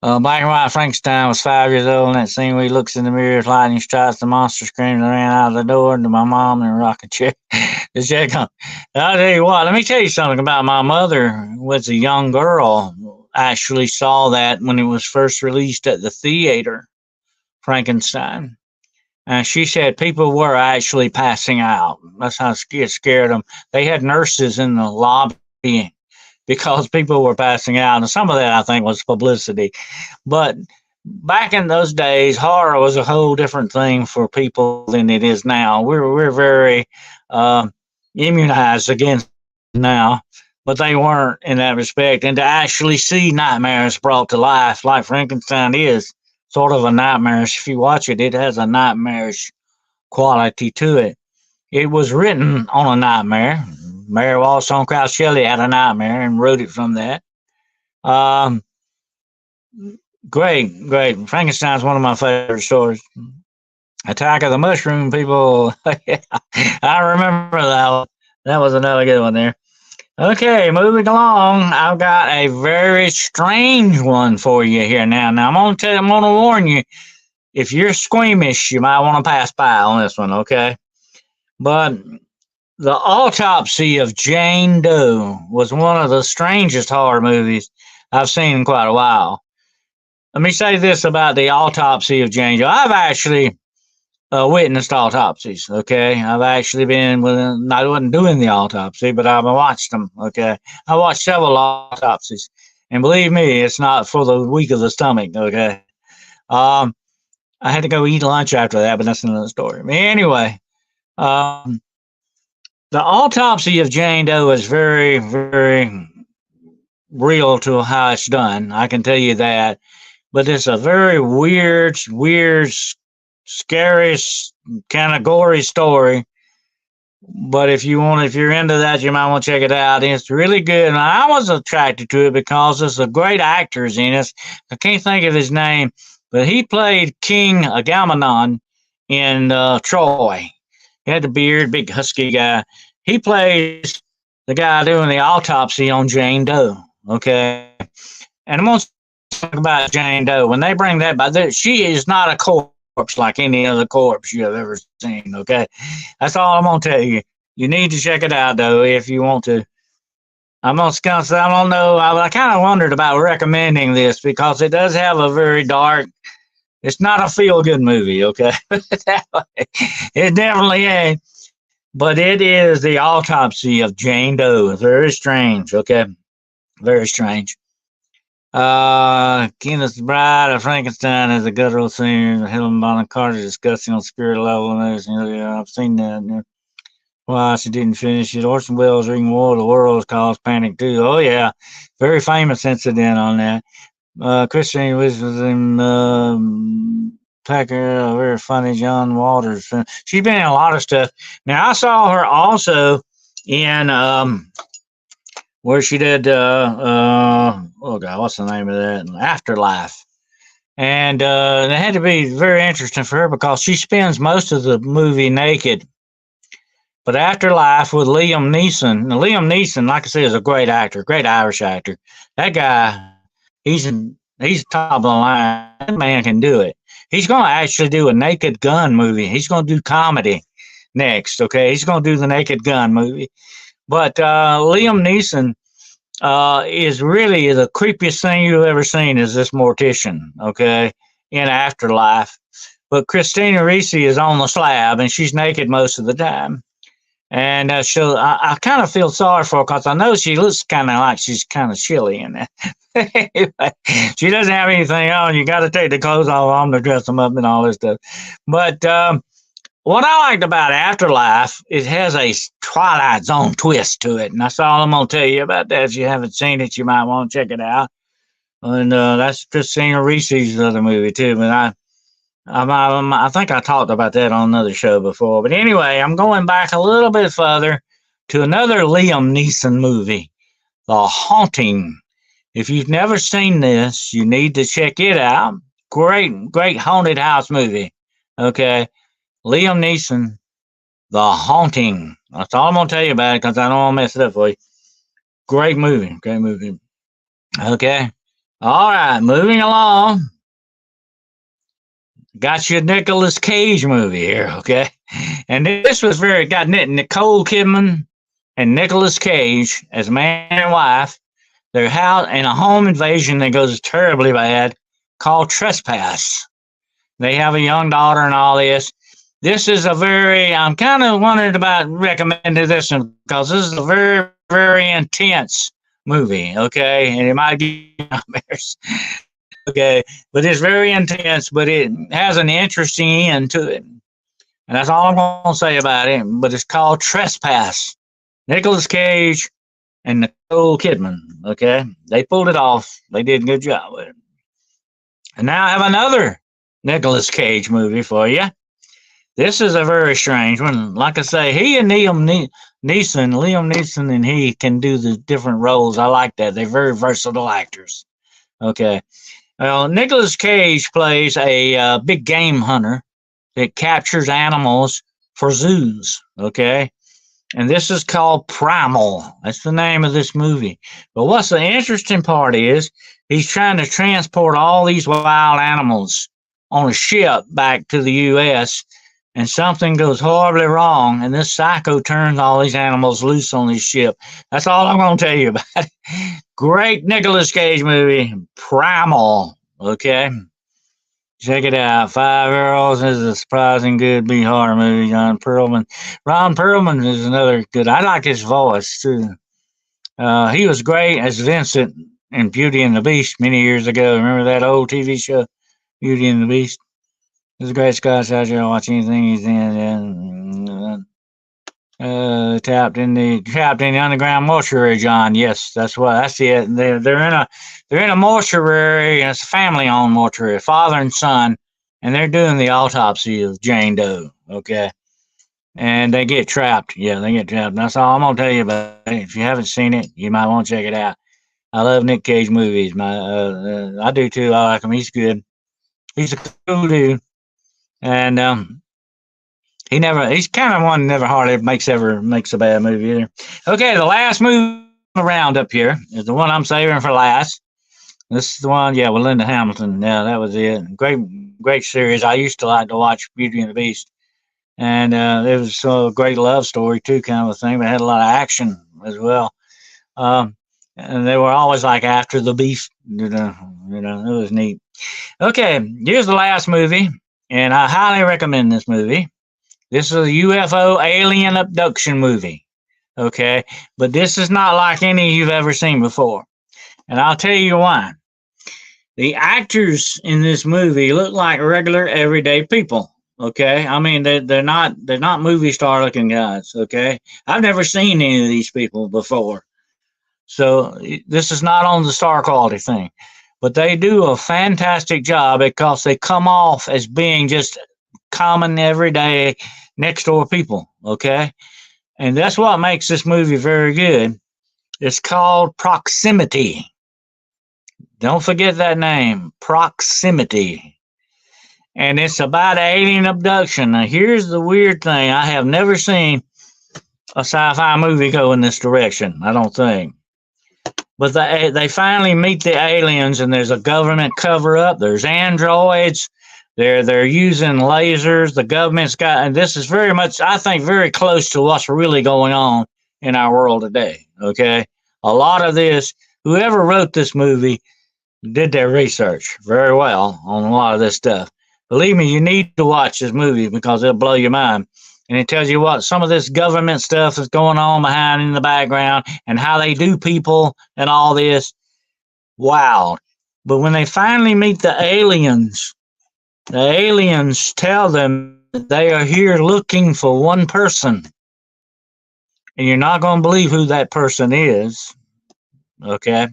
Black and White Frankenstein was 5 years old in that scene where he looks in the mirror, lightning strikes, the monster screams and ran out of the door into my mom in a rocking chair. I'll tell you what, let me tell you something about my mother. Was a young girl, actually saw that when it was first released at the theater, Frankenstein. And she said people were actually passing out. That's how it scared them. They had nurses in the lobby because people were passing out. And some of that, I think, was publicity. But back in those days, horror was a whole different thing for people than it is now. We're very immunized against it now, but they weren't in that respect. And to actually see nightmares brought to life like Frankenstein is sort of a nightmarish. If you watch it, it has a nightmarish quality to it. It was written on a nightmare. Mary Wollstonecraft Shelley had a nightmare and wrote it from that. Great. Frankenstein's one of my favorite stories. Attack of the Mushroom People. Yeah, I remember that one. That was another good one there. Okay, moving along. I've got a very strange one for you here now. Now I'm gonna warn you. If you're squeamish, you might want to pass by on this one. Okay, but The Autopsy of Jane Doe was one of the strangest horror movies I've seen in quite a while. Let me say this about the autopsy of Jane Doe. I've actually witnessed autopsies. Okay, I've actually been with. I wasn't doing the autopsy, but I've watched them. Okay, I watched several autopsies, and believe me, it's not for the weak of the stomach. Okay, um, I had to go eat lunch after that, but that's another story. Anyway, um, the autopsy of Jane Doe is very, very real to how it's done. I can tell you that. But it's a very weird, scary, kind of gory story. But if you're into that, you might want to check it out. It's really good. And I was attracted to it because there's a great actors in it. I can't think of his name, but he played King Agamemnon in Troy. He had the beard, big husky guy. He plays the guy doing the autopsy on Jane Doe. Okay, and I'm gonna talk about Jane Doe. When they bring that back, she is not a corpse like any other corpse you have ever seen. Okay, that's all I'm gonna tell you. You need to check it out though if you want to. I'm not gonna say I don't know. I kind of wondered about recommending this because it does have a very dark. It's not a feel good movie. Okay, it definitely ain't. But it is the autopsy of Jane Doe. Very strange. Okay, very strange. Kenneth Bride of Frankenstein is a guttural singer. Helen Bonham Carter discussing on spirit level and everything. Yeah, I've seen that. Yeah. Why she didn't finish it. Orson Welles reading War of the Worlds caused panic too. Oh yeah, very famous incident on that. Christine was in Packer, very funny. John Waters. She's been in a lot of stuff. Now I saw her also in where she did oh god, what's the name of that? Afterlife. And it had to be very interesting for her because she spends most of the movie naked. But Afterlife with Liam Neeson. Now, Liam Neeson, like I said, is a great actor, great Irish actor. That guy, he's top of the line. That man can do it. He's going to actually do a Naked Gun movie. He's going to do comedy next. Okay, he's going to do the Naked Gun movie. But Liam Neeson is really the creepiest thing you've ever seen is this mortician, okay, in Afterlife. But Christina Ricci is on the slab and she's naked most of the time. And so I kind of feel sorry for her because I know she looks kind of like she's kind of chilly in that. Anyway, she doesn't have anything on. You got to take the clothes off on to dress them up and all this stuff. But what I liked about Afterlife, it has a Twilight Zone twist to it. And that's all I'm going to tell you about that. If you haven't seen it, you might want to check it out. And that's Christina Ricci's other movie, too. But I think I talked about that on another show before. But anyway, I'm going back a little bit further to another Liam Neeson movie, The Haunting. If you've never seen this, you need to check it out. Great haunted house movie. Okay. Liam Neeson, The Haunting. That's all I'm going to tell you about it because I don't want to mess it up for you. Great movie. Great movie. Okay. All right. Moving along. Got you a Nicolas Cage movie here, okay? And this was got Nicole Kidman and Nicolas Cage as man and wife. They're housed in a home invasion that goes terribly bad called Trespass. They have a young daughter and all this. This is I'm kind of wondering about recommending this one because this is a very, very intense movie, okay? And it might give you nightmares. Okay, but it's very intense, but it has an interesting end to it. And that's all I'm going to say about it. But it's called Trespass. Nicolas Cage and Nicole Kidman. Okay, they pulled it off. They did a good job with it. And now I have another Nicolas Cage movie for you. This is a very strange one. Like I say, he and Liam Neeson and he can do the different roles. I like that. They're very versatile actors. Okay. Well, Nicolas Cage plays a big game hunter that captures animals for zoos, okay? And this is called Primal. That's the name of this movie. But what's the interesting part is he's trying to transport all these wild animals on a ship back to the U.S., and something goes horribly wrong, and this psycho turns all these animals loose on his ship. That's all I'm going to tell you about it. great Nicolas Cage movie, Primal. Okay. Check it out. 5 Arrows is a surprising good B horror movie. Ron Perlman. Ron Perlman is another good. I like his voice too. He was great as Vincent in Beauty and the Beast many years ago. Remember that old TV show, Beauty and the Beast? He's a great Scotch out there. Watch anything he's in. Trapped in the underground mortuary, John. Yes, that's it. They're in a mortuary, and it's a family-owned mortuary, father and son, and they're doing the autopsy of Jane Doe. Okay, and they get trapped. Yeah, they get trapped. That's all I'm gonna tell you about it. If you haven't seen it, you might want to check it out. I love Nick Cage movies. I do too. I like him. He's good. He's a cool dude, and he's kind of one never hardly makes a bad movie either. Okay, the last movie around up here is the one I'm saving for last. This is the one, yeah, with Linda Hamilton. Yeah, that was it. Great series. I used to like to watch Beauty and the Beast, and it was a great love story too, kind of a thing. But it had a lot of action as well. And they were always like after the beast, it was neat. Okay, here's the last movie, and I highly recommend this movie. This is a UFO alien abduction movie, okay? But this is not like any you've ever seen before, and I'll tell you why. The actors in this movie look like regular, everyday people, okay? I mean, they're not movie star looking guys, okay? I've never seen any of these people before, so this is not on the star quality thing. But they do a fantastic job because they come off as being just common, everyday, next door people, okay? And that's what makes this movie very good. It's called Proximity. Don't forget that name, Proximity. And it's about alien abduction. Now, here's the weird thing. I have never seen a sci-fi movie go in this direction, I don't think. But they finally meet the aliens, and there's a government cover-up. There's androids. They're using lasers. The government's got, and this is very much, I think, very close to what's really going on in our world today. Okay, a lot of this, whoever wrote this movie did their research very well on a lot of this stuff. Believe me, you need to watch this movie because it'll blow your mind. And it tells you what some of this government stuff is going on behind in the background and how they do people and all this. Wow. But when they finally meet the aliens tell them that they are here looking for one person. And you're not going to believe who that person is. Okay?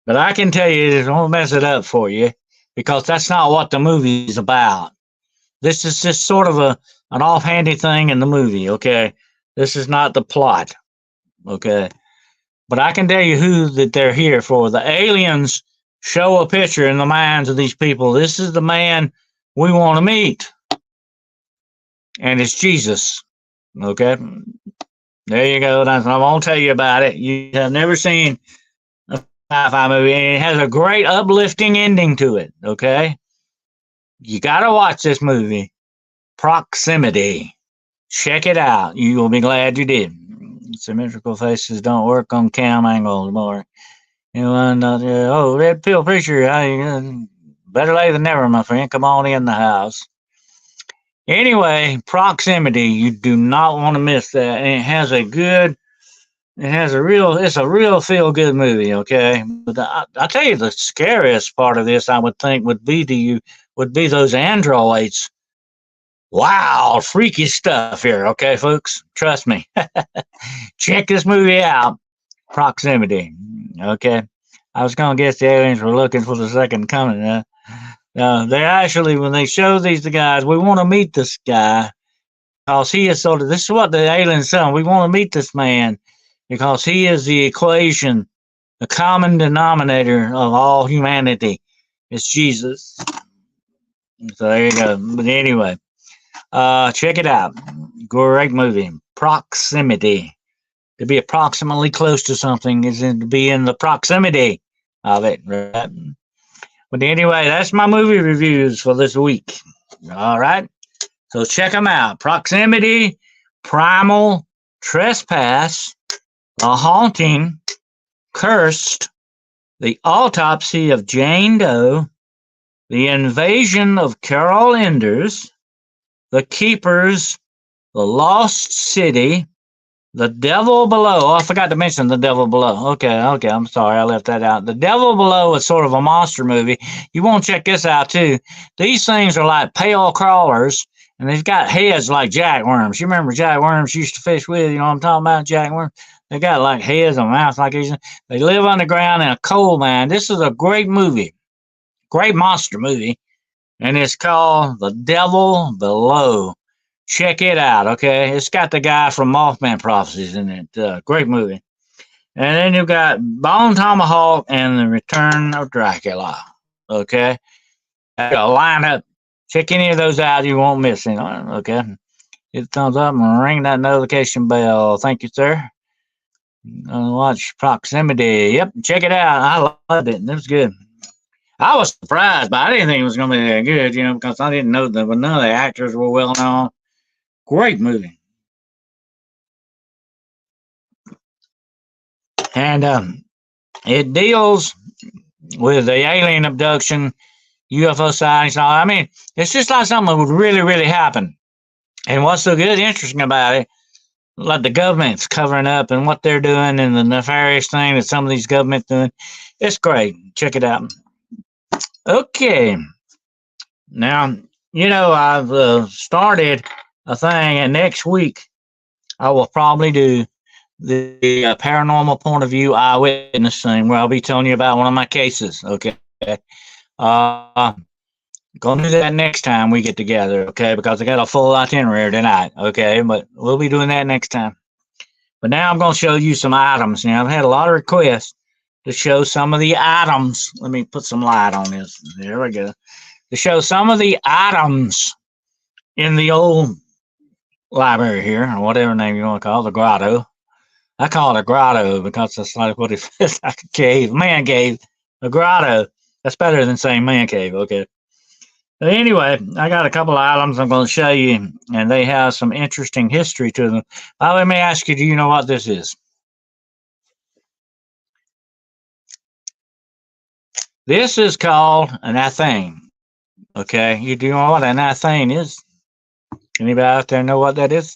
But I can tell you, it won't mess it up for you because that's not what the movie is about. This is just sort of an offhanded thing in the movie, okay? This is not the plot, okay? But I can tell you who that they're here for. The aliens show a picture in the minds of these people. This is the man we want to meet. And it's Jesus, okay? There you go. I won't tell you about it. You have never seen a sci-fi movie, and it has a great uplifting ending to it, okay? You got to watch this movie, Proximity. Check it out. You will be glad you did. Symmetrical faces don't work on cam angles more. Red pill preacher. Better late than never, my friend. Come on in the house. Anyway, Proximity. You do not want to miss that. And it's a real feel good movie, okay? But I'll tell you the scariest part of this, I would think, would be those androids. Wow, freaky stuff here, okay, folks? Trust me. Check this movie out, Proximity, okay? I was going to guess the aliens were looking for the second coming. They actually, when they show these guys, we want to meet this guy because he is this is what the aliens say. We want to meet this man because he is the equation, the common denominator of all humanity. It's Jesus. So there you go. But anyway, check it out. Great movie. Proximity. To be approximately close to something is to be in the proximity of it, right? But anyway, that's my movie reviews for this week. All right. So check them out. Proximity, Primal, Trespass, A Haunting, Cursed, The Autopsy of Jane Doe, The Invasion of Carol Enders, The Keepers, The Lost City, The Devil Below. Oh, I forgot to mention The Devil Below. Okay, I'm sorry, I left that out. The Devil Below is sort of a monster movie. You want to check this out too. These things are like pale crawlers, and they've got heads like jackworms. You remember jackworms used to fish with? You know what I'm talking about? Jackworms. They got like heads and mouths like these. They live underground in a coal mine. This is a great movie, great monster movie, and it's called The Devil Below. Check it out, okay? It's got the guy from Mothman Prophecies in it. Great movie. And then you've got Bone Tomahawk and The Return of Dracula, okay? I got a lineup. Check any of those out. You won't miss any, okay? Hit the thumbs up and ring that notification bell. Thank you, sir. Watch Proximity. Yep, check it out. I loved it. It was good. I was surprised, but I didn't think it was going to be that good, because I didn't know that none of the actors were well known. Great movie. And it deals with the alien abduction, UFO sightings. I mean, it's just like something that would really, really happen. And what's so good, interesting about it, like the government's covering up and what they're doing and the nefarious thing that some of these governments doing. It's great. Check it out. Okay. Now, I've started a thing, and next week I will probably do the paranormal point of view eyewitness thing, where I'll be telling you about one of my cases. Okay. Gonna do that next time we get together, okay? Because I got a full itinerary tonight, okay? But we'll be doing that next time. But now I'm gonna show you some items. Now I've had a lot of requests to show some of the items. Let me put some light on this. There we go. To show some of the items in the old library here, or whatever name you want to call it, the grotto. I call it a grotto because that's like what it feels like, a cave, man cave, a grotto. That's better than saying man cave, okay? But anyway, I got a couple of items I'm going to show you, and they have some interesting history to them. Let me ask you, do you know what this is? This is called an athane, okay? You do know what an athane is? Anybody out there know what that is?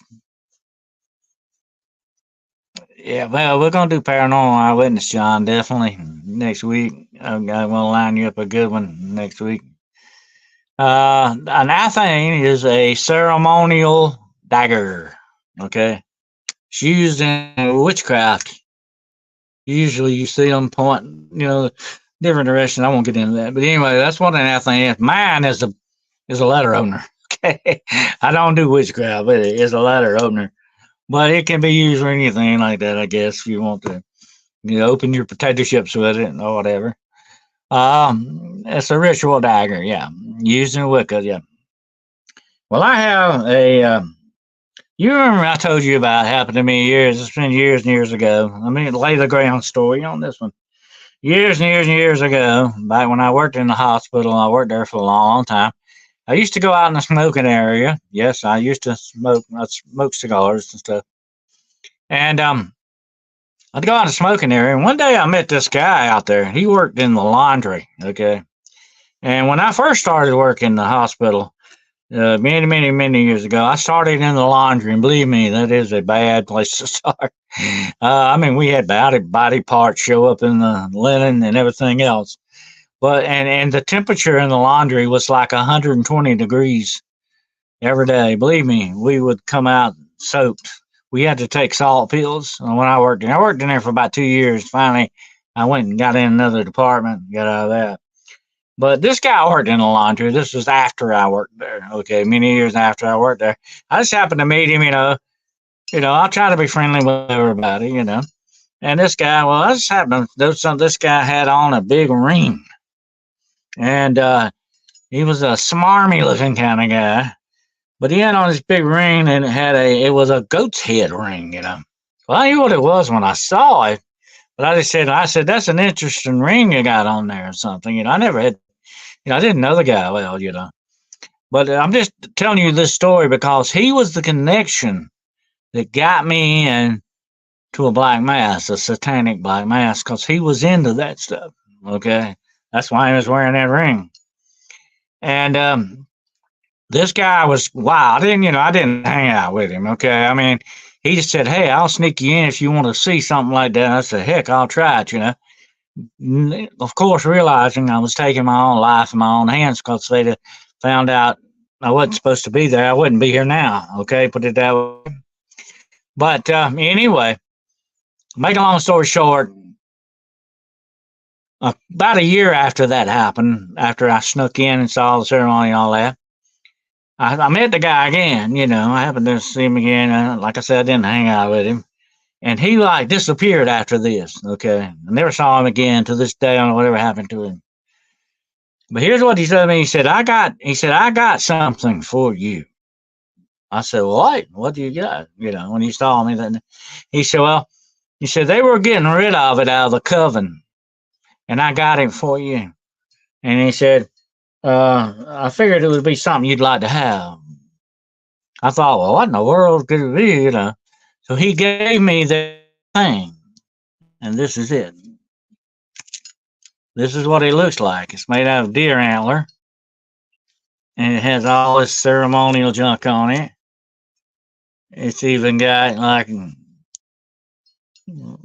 Yeah, well, we're going to do paranormal eyewitness, John, definitely next week. I'm going to line you up a good one next week. An athane is a ceremonial dagger, okay? It's used in witchcraft. Usually you see them point, different directions. I won't get into that. But anyway, that's what an athane is. Mine is a letter opener, okay? I don't do witchcraft, but it is a letter opener. But it can be used for anything like that, I guess, if you want to open your potato chips with it or whatever. It's a ritual dagger, yeah. Used in Wicca, yeah. Well, I have you remember I told you about it happened to me it's been years and years ago. Let me lay the ground story on this one. Years and years and years ago, back when I worked in the hospital, I worked there for a long, long time. I used to go out in the smoking area. Yes, I used to smoke. I smoked cigars and stuff. And I'd go out in the smoking area. And one day I met this guy out there. He worked in the laundry. Okay. And when I first started working in the hospital, many, many, many years ago, I started in the laundry. And believe me, that is a bad place to start. We had body parts show up in the linen and everything else. But and the temperature in the laundry was like 120 degrees every day. Believe me, we would come out soaked. We had to take salt pills when I worked there. I worked in there for about 2 years. Finally, I went and got in another department, got out of that. But this guy worked in the laundry. This was after I worked there. Okay, many years after I worked there. I just happened to meet him. I'll try to be friendly with everybody. And this guy, well, I just happened to do something. This guy had on a big ring. And he was a smarmy looking kind of guy, but he had on this big ring, and it was a goat's head ring, Well, I knew what it was when I saw it, but I said, that's an interesting ring you got on there or something. I never had, I didn't know the guy well, but I'm just telling you this story because he was the connection that got me in to a black mass, a satanic black mass, because he was into that stuff. Okay, that's why he was wearing that ring. And this guy was wild. I didn't hang out with him. Okay, I mean, he just said, "Hey, I'll sneak you in if you want to see something like that." I said, "Heck, I'll try it." Of course, realizing I was taking my own life in my own hands because they'd found out I wasn't supposed to be there. I wouldn't be here now. Okay, put it that way. But anyway, make a long story short, about a year after that happened, after I snuck in and saw the ceremony and all that, I met the guy again. I happened to see him again. Like I said, I didn't hang out with him. And he like disappeared after this. Okay. I never saw him again to this day. I don't know whatever happened to him. But here's what he said to me. I got something for you. I said, what do you got? When he saw me, then he said, they were getting rid of it out of the coven, and I got it for you. And he said, I figured it would be something you'd like to have. I thought, well, what in the world could it be? So he gave me the thing, and this is it. This is what it looks like. It's made out of deer antler, and it has all this ceremonial junk on it. It's even got like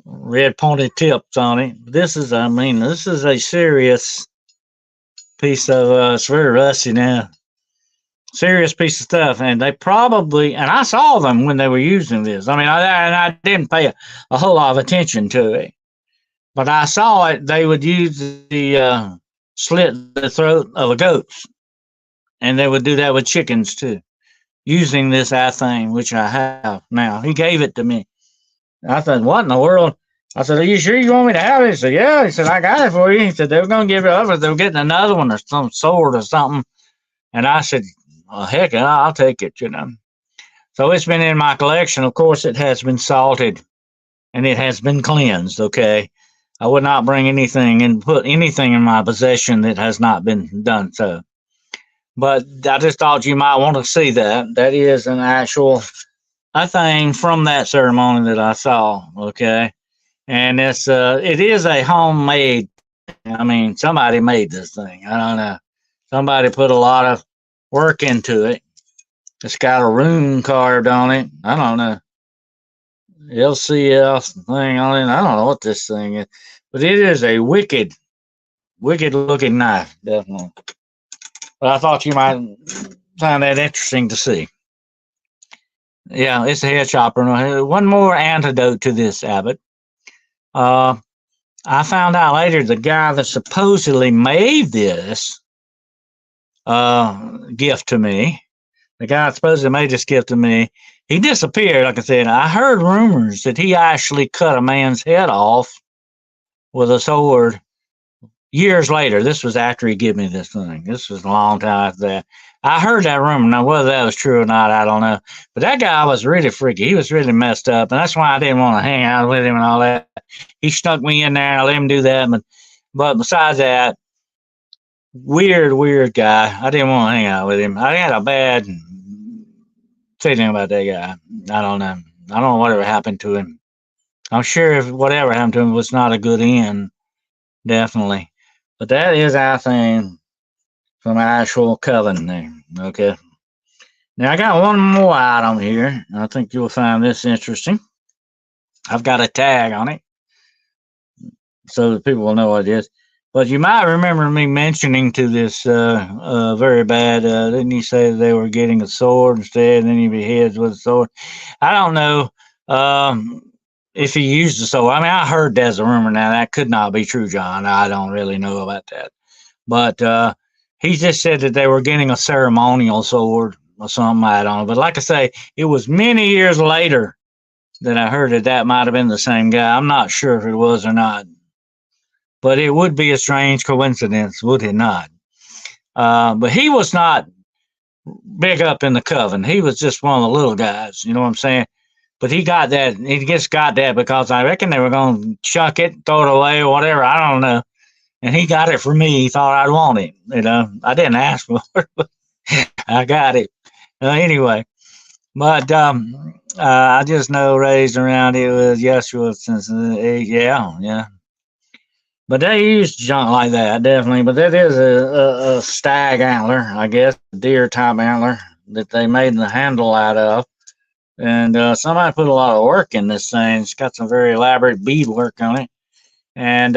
red pointed tips on it. This is a serious piece of, it's very rusty now. Serious piece of stuff. And they probably, and I saw them when they were using this. I didn't pay a whole lot of attention to it, but I saw it. They would use the slit the throat of a goat, and they would do that with chickens too, using this thing, which I have now. He gave it to me. I thought, what in the world? I said, are you sure you want me to have it? He said, yeah. He said, I got it for you. He said, they were going to give it up, but they were getting another one or some sword or something. And I said, well, heck, I'll take it, So it's been in my collection. Of course, it has been salted and it has been cleansed, okay? I would not bring anything and put anything in my possession that has not been done so. But I just thought you might want to see that. That is an actual thing from that ceremony that I saw, okay? And it is a homemade. Somebody made this thing. I don't know. Somebody put a lot of work into it. It's got a rune carved on it. I don't know. LCF thing on it. I don't know what this thing is. But it is a wicked looking knife, definitely. But I thought you might find that interesting to see. Yeah, it's a head chopper. One more antidote to this, Abbott. I found out later the guy that supposedly made this gift to me, the guy that supposedly made this gift to me, he disappeared. Like I said, I heard rumors that he actually cut a man's head off with a sword years later. This was after he gave me this thing. This was a long time after that. I heard that rumor. Now, whether that was true or not, I don't know. But that guy was really freaky. He was really messed up, and that's why I didn't want to hang out with him and all that. He snuck me in there, and I let him do that. But besides that, weird guy. I didn't want to hang out with him. I had a bad feeling about that guy. I don't know. I don't know whatever happened to him. I'm sure if whatever happened to him was not a good end, definitely. But that is our thing from actual coven there. Okay. Now I got one more item here. I think you'll find this interesting. I've got a tag on it so that people will know what it is. But you might remember me mentioning to this very bad, didn't you say they were getting a sword instead and then he beheads with a sword? I don't know if he used a sword. I heard that's a rumor now. That could not be true, John. I don't really know about that. But he just said that they were getting a ceremonial sword or something. I don't know. But like I say, it was many years later that I heard that might have been the same guy. I'm not sure if it was or not. But it would be a strange coincidence, would it not? But he was not big up in the coven. He was just one of the little guys, you know what I'm saying? But he got that. He just got that because I reckon they were going to chuck it, throw it away, or whatever. I don't know. And he got it for me. He thought I'd want it. I didn't ask for it, but I got it. Anyway, But I just know raised around it with Yeshua since yeah, yeah. But they use junk like that, definitely. But that is a stag antler, I guess, a deer type antler that they made the handle out of. And somebody put a lot of work in this thing. It's got some very elaborate bead work on it. And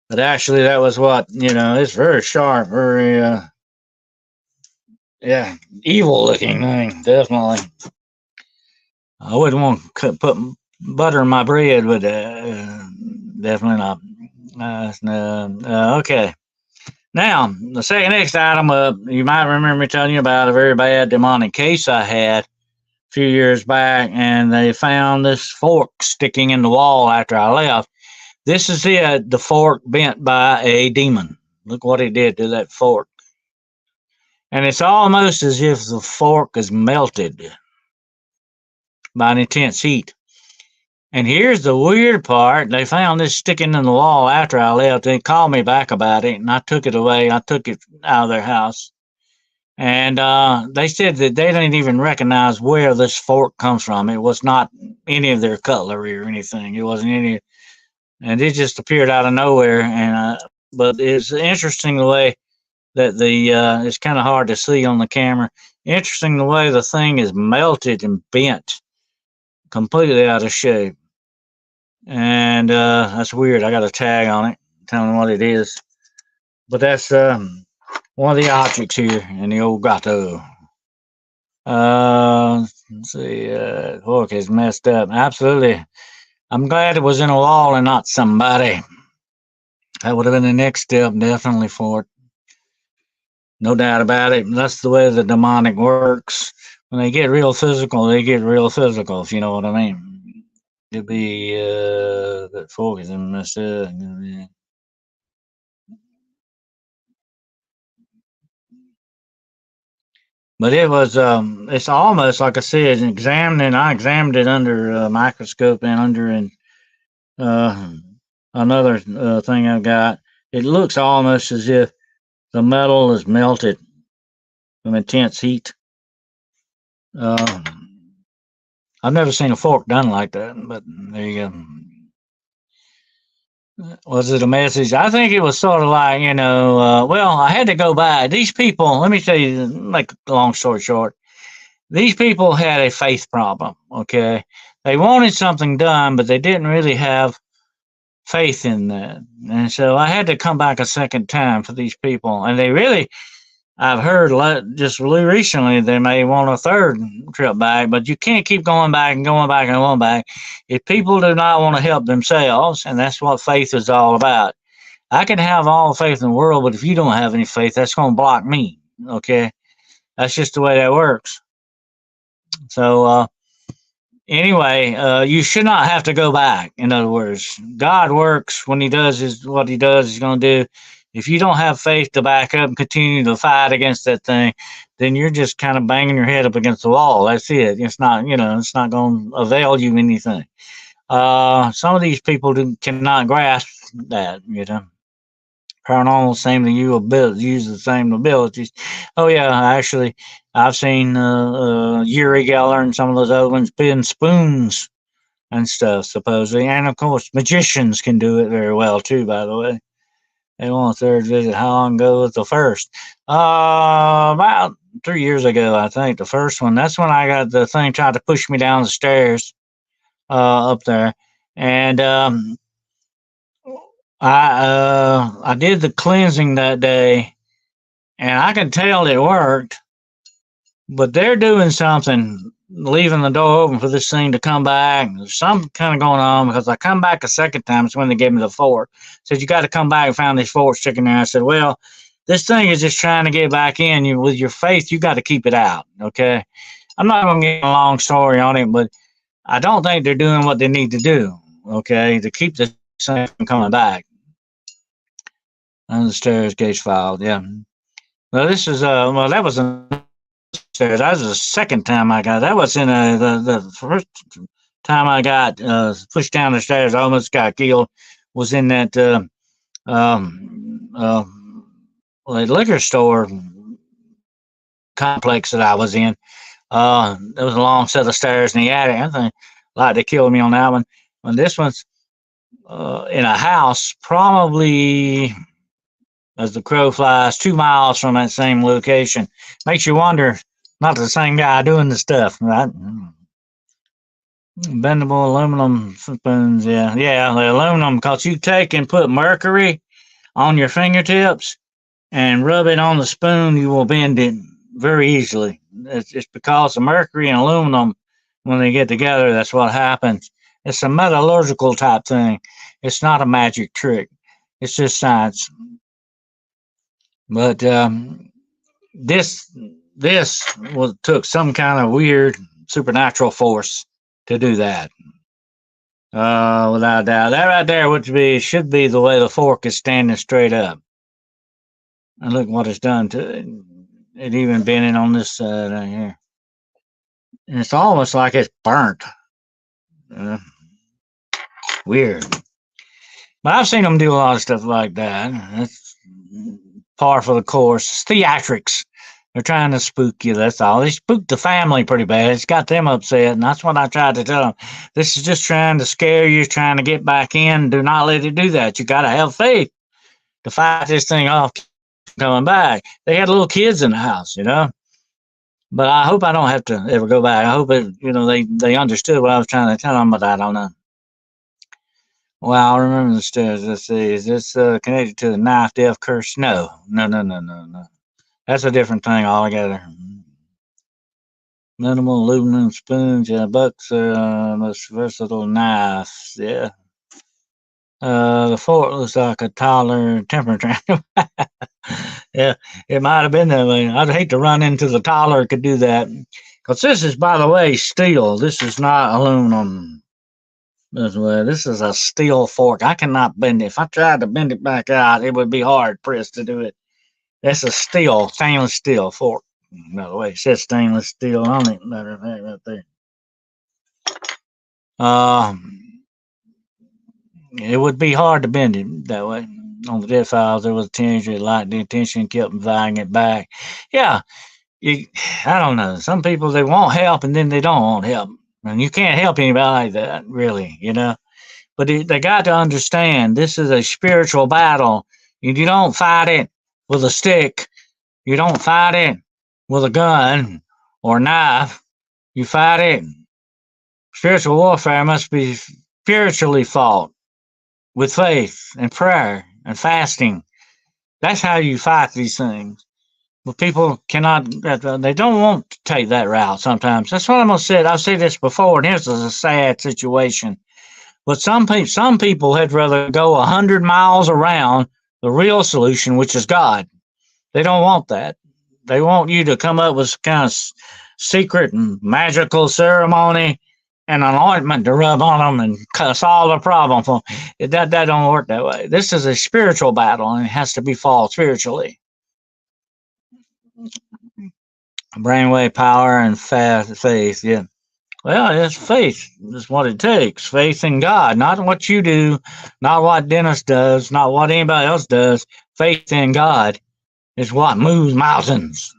but actually, that was what it's very sharp, very yeah, evil looking thing, definitely. I wouldn't want to put butter in my bread, but definitely not. No, okay. Now, the second next item up, you might remember me telling you about a very bad demonic case I had a few years back, and they found this fork sticking in the wall after I left. This is it, the fork bent by a demon. Look what it did to that fork. And it's almost as if the fork is melted by an intense heat. And here's the weird part. They found this sticking in the wall after I left. They called me back about it, and I took it away. I took it out of their house. And they said that they didn't even recognize where this fork comes from. It was not any of their cutlery or anything. It wasn't any, and it just appeared out of nowhere. And but it's interesting the way that the it's kind of hard to see on the camera. Interesting the way the thing is melted and bent, completely out of shape. And that's weird. I got a tag on it telling what it is. But that's one of the objects here in the old grotto. Let's see. Fork is messed up. Absolutely. I'm glad it was in a wall and not somebody. That would have been the next step, definitely, for it. No doubt about it. That's the way the demonic works. When they get real physical, they get real physical, if you know what I mean. It'd be that fork is messed up. But it was it's almost like I said, I examined it under a microscope and under uh, another thing I've got. It looks almost as if the metal is melted from intense heat. Uh, I've never seen a fork done like that, but there you go. Was it a message? I think it was sort of like, well, I had to go by. These people, let me tell you, make a long story short, these people had a faith problem, okay? They wanted something done, but they didn't really have faith in that. And so I had to come back a second time for these people. And they really, I've heard just really recently they may want a third trip back, but you can't keep going back and going back and going back. If people do not want to help themselves, and that's what faith is all about. I can have all the faith in the world, but if you don't have any faith, that's going to block me. Okay, that's just the way that works. So anyway, you should not have to go back. In other words, God works when He does what He does. He's going to do. If you don't have faith to back up and continue to fight against that thing, then you're just kind of banging your head up against the wall. That's it. It's not, it's not going to avail you anything. Some of these people cannot grasp that. Paranormal same to you ability use the same abilities. Oh yeah, actually, I've seen Uri Geller and some of those other ones spin spoons and stuff supposedly, and of course magicians can do it very well too. By the way, they want a third visit. How long ago was the first? About 3 years ago, I think. The first one. That's when I got the thing tried to push me down the stairs up there, and I did the cleansing that day, and I could tell it worked. But they're doing something, leaving the door open for this thing to come back. There's something kind of going on because I come back a second time. It's when they gave me the fork. Said you got to come back and found this fork sticking there. I said, well, this thing is just trying to get back in. With your faith, you got to keep it out. Okay, I'm not going to get a long story on it, but I don't think they're doing what they need to do. Okay, to keep this thing from coming back. And the stairs gates filed. Yeah. Well, this is well, that was stairs. That was the second time I got. That was in the first time I got pushed down the stairs. I almost got killed. Was in that liquor store complex that I was in. There was a long set of stairs in the attic. I think like they killed me on that one. And this one's in a house, probably as the crow flies, 2 miles from that same location. Makes you wonder, not the same guy doing the stuff, right? Bendable aluminum spoons, yeah, the aluminum, because you take and put mercury on your fingertips and rub it on the spoon, you will bend it very easily. It's because of mercury and aluminum, when they get together, that's what happens. It's a metallurgical type thing. It's not a magic trick. It's just science. But this took some kind of weird supernatural force to do that. Without a doubt, that right there should be the way the fork is standing straight up. And look what it's done to it. It even bending on this side right here. And it's almost like it's burnt. Weird. But I've seen them do a lot of stuff like that. That's par for the course. It's theatrics. They're trying to spook you, that's all. They spooked the family pretty bad. It's got them upset, and that's what I tried to tell them. This is just trying to scare you, trying to get back in. Do not let it do that. You got to have faith to fight this thing off coming back. They had little kids in the house, But I hope I don't have to ever go back. I hope they understood what I was trying to tell them, but I don't know. Well, I remember the stairs. Let's see. Is this connected to the knife death curse? No. That's a different thing altogether. Minimal aluminum spoons. Yeah, bucks are most versatile knives. Yeah. The fork looks like a toddler temperature. Yeah, it might have been that way. I'd hate to run into the toddler could do that. Because this is, by the way, steel. This is not aluminum. This is a steel fork. I cannot bend it. If I tried to bend it back out, it would be hard pressed to do it. That's a stainless steel fork. By the way, it says stainless steel on it. Matter of fact, right there. It would be hard to bend it that way. On the dead files, there was a teenager that liked the attention, kept inviting it back. Yeah, I don't know. Some people, they want help, and then they don't want help. And you can't help anybody like that, really, But they got to understand this is a spiritual battle. You don't fight it with a stick. You don't fight it with a gun or knife. You fight it. Spiritual warfare must be spiritually fought with faith and prayer and fasting. That's how you fight these things. But people cannot, they don't want to take that route sometimes. That's what I'm going to say. I've said this before, and here's a sad situation. But some people had rather go 100 miles around the real solution, which is God. They don't want that. They want you to come up with some kind of secret and magical ceremony and an ointment to rub on them and solve the problem for them. That don't work that way. This is a spiritual battle, and it has to be fought spiritually. Brainwave power and faith, yeah. Well, it's faith. That's what it takes. Faith in God, not what you do, not what Dennis does, not what anybody else does. Faith in God is what moves mountains.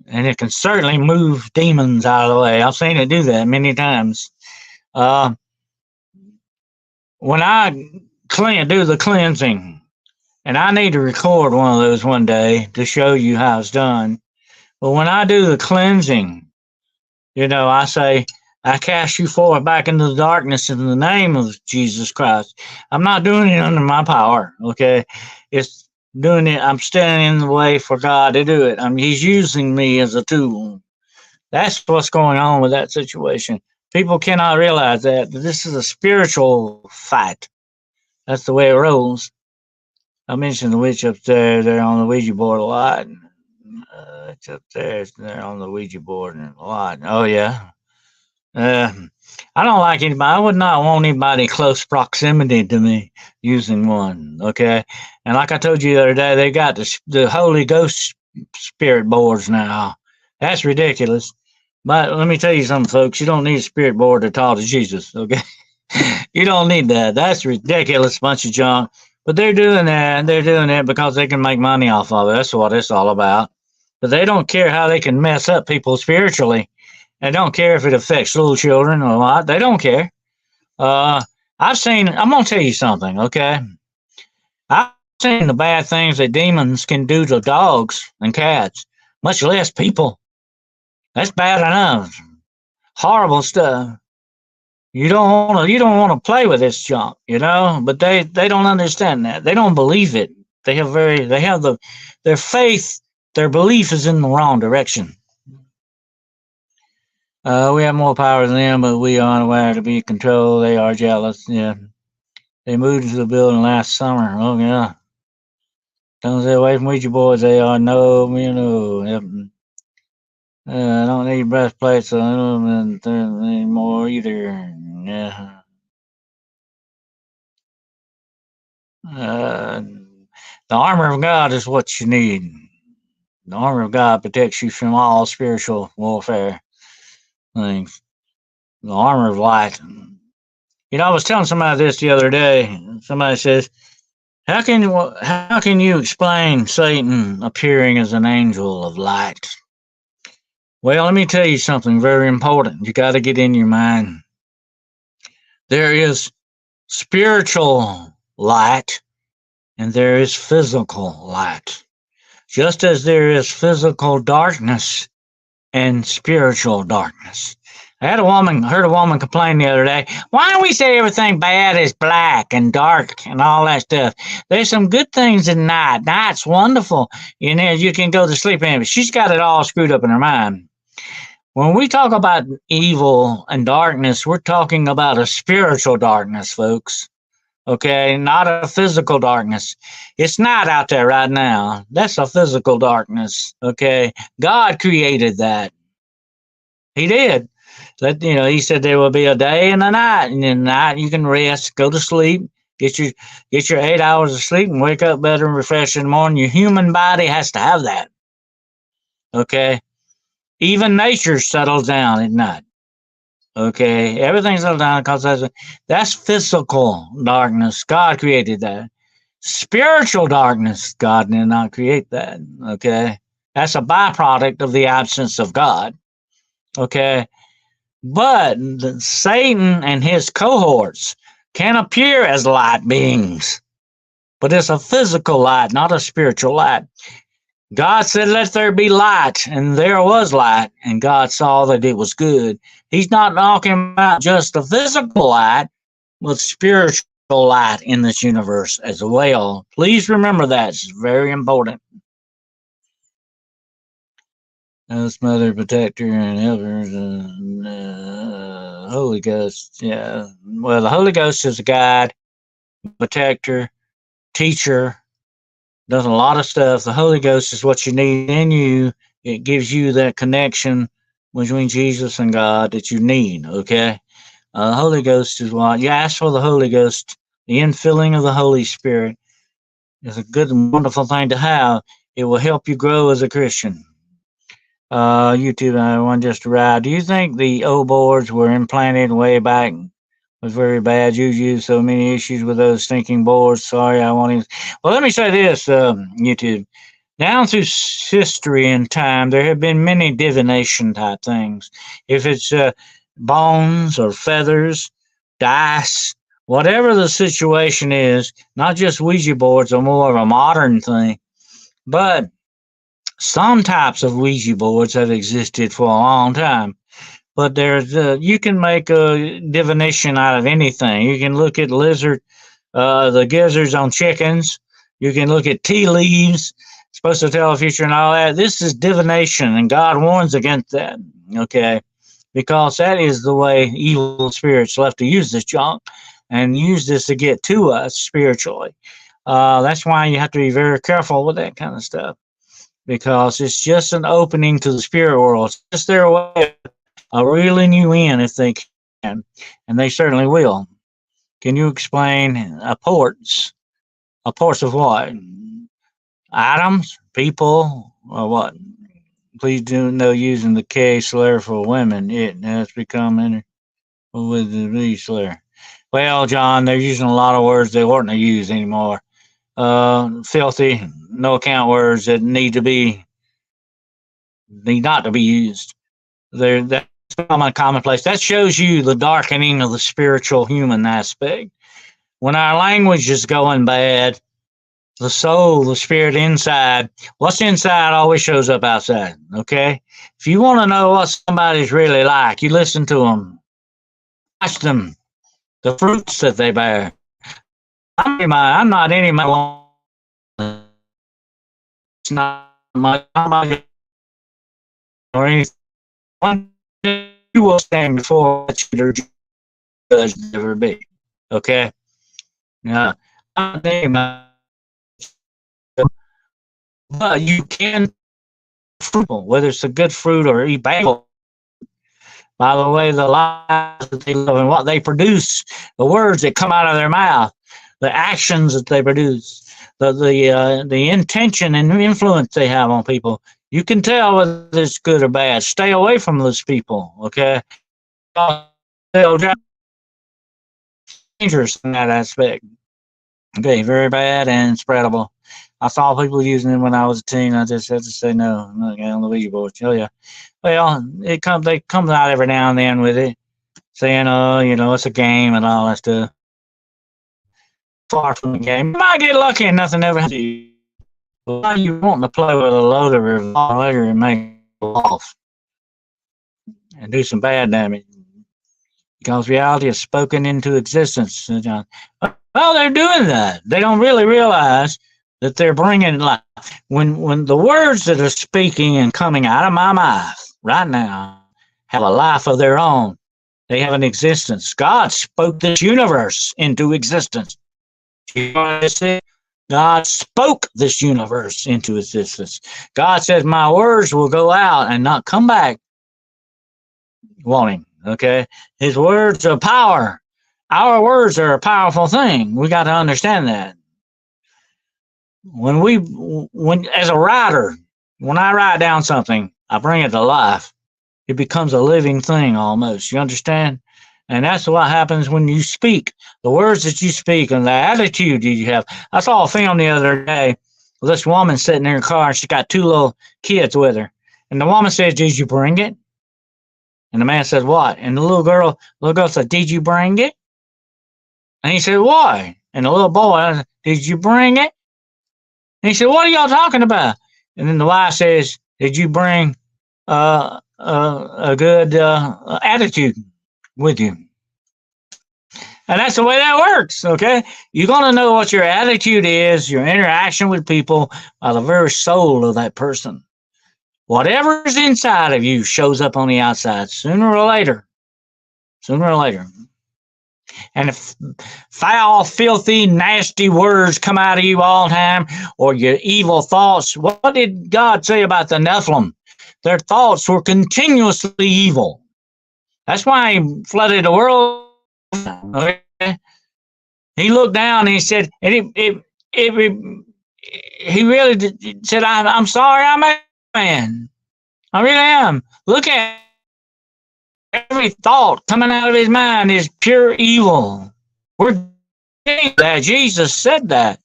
And it can certainly move demons out of the way. I've seen it do that many times. When I do the cleansing, and I need to record one of those one day to show you how it's done. But when I do the cleansing, I say, I cast you forth back into the darkness in the name of Jesus Christ. I'm not doing it under my power, okay? It's doing it, I'm standing in the way for God to do it. He's using me as a tool. That's what's going on with that situation. People cannot realize that this is a spiritual fight. That's the way it rolls. I mentioned the witch up there. They're on the Ouija board a lot. It's up there. They're on the Ouija board a lot. Oh, yeah. I don't like anybody. I would not want anybody close proximity to me using one, okay? And like I told you the other day, they got the Holy Ghost spirit boards now. That's ridiculous. But let me tell you something, folks. You don't need a spirit board to talk to Jesus, okay? You don't need that. That's ridiculous bunch of junk. But they're doing that, and they're doing it because they can make money off of it. That's what it's all about. but they don't care how they can mess up people spiritually. They don't care if it affects little children or what. They don't care. Uh, I'm going to tell you something, okay? I've seen the bad things that demons can do to dogs and cats, much less people. That's bad enough. Horrible stuff. You don't want to play with this junk, But they don't understand that. They don't believe it. They have their faith, their belief is in the wrong direction. We have more power than them, but we are unaware to be controlled. They are jealous. Yeah, they moved into the building last summer. Oh yeah, don't stay away from Ouija boards. They are no. Yep. I don't need breastplates anymore either. Yeah. Uh, the armor of God is what you need. The armor of God protects you from all spiritual warfare things. The armor of light. I was telling somebody this the other day. Somebody says, how can you explain Satan appearing as an angel of light? Well, let me tell you something very important. You got to get in your mind. There is spiritual light and there is physical light. Just as there is physical darkness and spiritual darkness. I heard a woman complain the other day, why do we say everything bad is black and dark and all that stuff? There's some good things in night. Night's wonderful. You can go to sleep in it. She's got it all screwed up in her mind. When we talk about evil and darkness, we're talking about a spiritual darkness, folks. Okay, not a physical darkness. It's not out there right now. That's a physical darkness. Okay, God created that. He did. He said there will be a day and a night, and in the night you can rest, go to sleep, get your 8 hours of sleep, and wake up better and refreshed in the morning. Your human body has to have that. Okay, even nature settles down at night. Okay, everything settles down because that's physical darkness. God created that. Spiritual darkness, God did not create that. Okay, that's a byproduct of the absence of God. Okay, but Satan and his cohorts can appear as light beings, but it's a physical light, not a spiritual light. God said, let there be light, and there was light, and God saw that it was good. He's not talking about just a physical light, but spiritual light in this universe as well. Please remember that. It's very important. Host, Mother, Protector, and Helpers, Holy Ghost. Yeah. Well, the Holy Ghost is a guide, protector, teacher, does a lot of stuff. The Holy Ghost is what you need in you. It gives you that connection between Jesus and God that you need, okay? The Holy Ghost is what you ask for. The Holy Ghost, the infilling of the Holy Spirit is a good and wonderful thing to have. It will help you grow as a Christian. YouTube, one just arrived. Do you think the old boards were implanted way back was very bad juju? So many issues with those stinking boards. Sorry, I want to. Well, let me say this, YouTube. Down through history and time, there have been many divination type things. If it's bones or feathers, dice, whatever the situation is, not just Ouija boards are more of a modern thing, but some types of Ouija boards have existed for a long time. But there's you can make a divination out of anything. You can look at the gizzards on chickens. You can look at tea leaves. It's supposed to tell the future and all that. This is divination, and God warns against that. Okay, because that is the way evil spirits love to use this junk and use this to get to us spiritually. That's why you have to be very careful with that kind of stuff, because it's just an opening to the spirit world. It's just their way of reeling you in if they can, and they certainly will. Can you explain apports? Apports of what? Items, people, or what? Please do no using the K slur for women. It has become with the V slur. Well, John, they're using a lot of words they oughtn't to use anymore. Filthy, no account words that need to be need not to be used. That's common commonplace. That shows you the darkening of the spiritual human aspect. When our language is going bad, the soul, the spirit inside, what's inside always shows up outside. Okay? If you want to know what somebody's really like, you listen to them, watch them, the fruits that they bear. I'm not any my it's not my or anything. You will stand before the judge ever be. Okay? Now, I'm not any my, but you can fruit, whether it's a good fruit or eat bad. By the way, the lives that they live and what they produce, the words that come out of their mouth, the actions that they produce, the intention and influence they have on people. You can tell whether it's good or bad. Stay away from those people. Okay, they'll drive dangerous in that aspect. Okay, very bad and spreadable. I saw people using it when I was a teen. I just had to say no. I'm not going to Ouija board. Tell you. Well, they come out every now and then with it, saying, "Oh, it's a game and all that stuff." Far from the game. You might get lucky and nothing ever happens to you. Why are you wanting to play with a load of revolver and make off and do some bad damage? Because reality is spoken into existence, John. Well, they're doing that. They don't really realize that they're bringing life. When the words that are speaking and coming out of my mouth right now have a life of their own, they have an existence. God spoke this universe into existence. You know what I said? God spoke this universe into existence. God said, my words will go out and not come back wanting. Okay? His words are power. Our words are a powerful thing. We got to understand that. When as a writer, when I write down something, I bring it to life. It becomes a living thing almost. You understand? And that's what happens when you speak. The words that you speak and the attitude that you have. I saw a film the other day. This woman sitting in her car and she got two little kids with her. And the woman says, "Did you bring it?" And the man said, "What?" And the little girl said, "Did you bring it?" And he said, "Why?" And the little boy, "Did you bring it?" And he said, "What are y'all talking about?" And then the wife says, "Did you bring a good attitude with you?" And that's the way that works, okay? You're going to know what your attitude is, your interaction with people, by the very soul of that person. Whatever's inside of you shows up on the outside sooner or later. Sooner or later. And if foul, filthy, nasty words come out of you all the time, or your evil thoughts, what did God say about the Nephilim? Their thoughts were continuously evil. That's why he flooded the world. Okay? He looked down and he said, and he really said, I'm sorry I'm a man. I really am. Look at every thought coming out of his mind is pure evil. We're getting that. Jesus said that.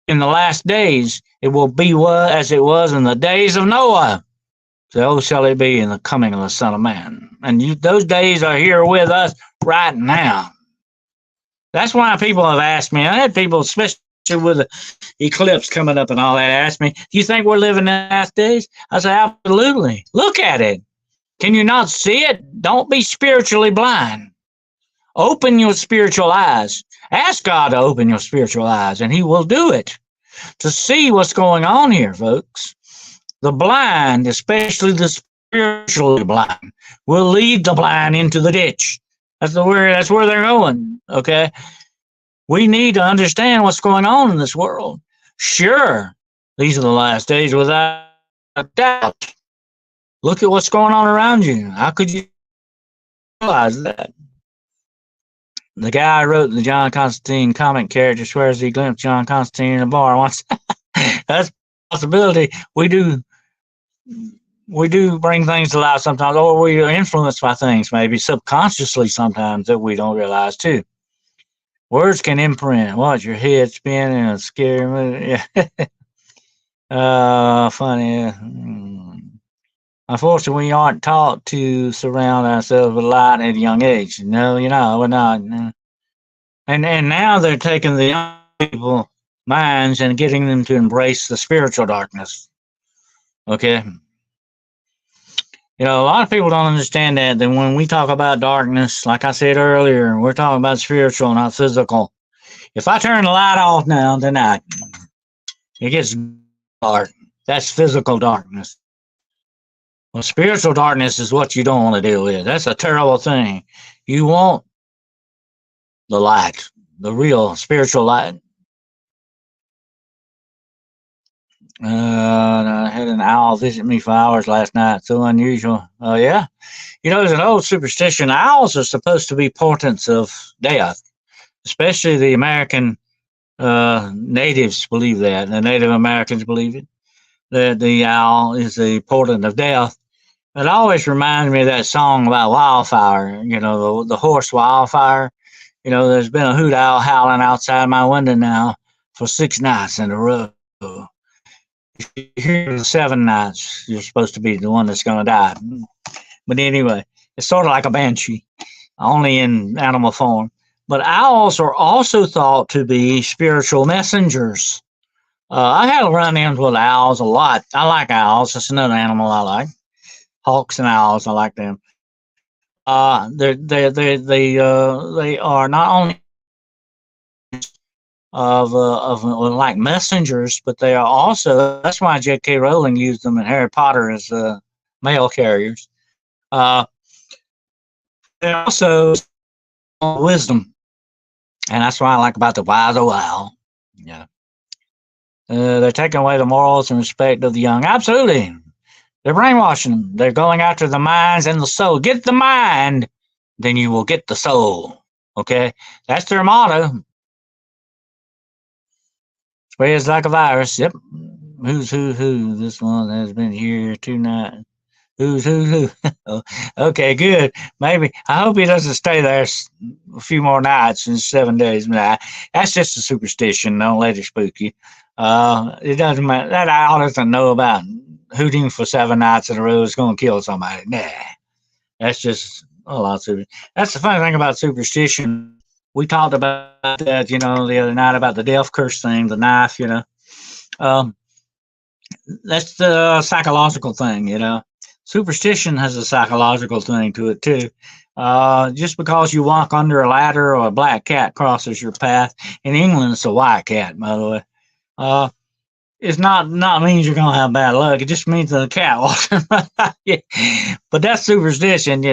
In the last days, it will be as it was in the days of Noah. So shall it be in the coming of the Son of Man. And those days are here with us right now. That's why people have asked me. I had people, especially with the eclipse coming up and all that, ask me, "Do you think we're living in the last days?" I say, absolutely. Look at it. Can you not see it? Don't be spiritually blind. Open your spiritual eyes. Ask God to open your spiritual eyes, and he will do it. To see what's going on here, folks. The blind, especially the spiritually blind, will lead the blind into the ditch. That's where they're going, okay? We need to understand what's going on in this world. Sure, these are the last days without a doubt. Look at what's going on around you. How could you realize that? The guy who wrote the John Constantine comic character swears he glimpsed John Constantine in a bar once. That's a possibility. We do bring things to life sometimes, or we are influenced by things, maybe subconsciously sometimes, that we don't realize too. Words can imprint. Watch your head spinning and scary. Yeah. Funny. Unfortunately, we aren't taught to surround ourselves with light at a young age. No, we're not. No. And now they're taking the young people minds and getting them to embrace the spiritual darkness. Okay, a lot of people don't understand that. That when we talk about darkness, like I said earlier, we're talking about spiritual, not physical. If I turn the light off now tonight, it gets dark. That's physical darkness. Well, spiritual darkness is what you don't want to deal with. That's a terrible thing. You want the light, the real spiritual light. I had an owl visit me for hours last night. So unusual. Oh, yeah? There's an old superstition. Owls are supposed to be portents of death, especially the American natives believe that. The Native Americans believe it, that the owl is a portent of death. It always reminds me of that song about wildfire, the horse wildfire. There's been a hoot owl howling outside my window now for 6 nights in a row. If you hear the 7 nights, you're supposed to be the one that's going to die. But anyway, it's sort of like a banshee, only in animal form. But owls are also thought to be spiritual messengers. I have run ins with owls a lot. I like owls. That's another animal I like. Hawks and owls, I like them. They are not only of like messengers, but they are also. That's why J.K. Rowling used them in Harry Potter as mail carriers. They're also wisdom, and that's what I like about the wise old owl. Yeah, they're taking away the morals and respect of the young. Absolutely. They're brainwashing them. They're going after the minds and the soul. Get the mind, then you will get the soul. Okay? That's their motto. Spreads like a virus. Yep. Who's who? This one has been here tonight. Who's who? Okay, good. Maybe. I hope he doesn't stay there a few more nights in 7 days. Nah, that's just a superstition. Don't let it spook you. It doesn't matter. That owl doesn't know about hooting for 7 nights in a row is going to kill somebody. Nah, that's just a lot of superstition. That's the funny thing about superstition. We talked about that, the other night about the death curse thing, the knife, that's the psychological thing, Superstition has a psychological thing to it too. Just because you walk under a ladder or a black cat crosses your path, in England it's a white cat, by the way. It's not means you're gonna have bad luck. It just means the cat walking by you. But that's superstition,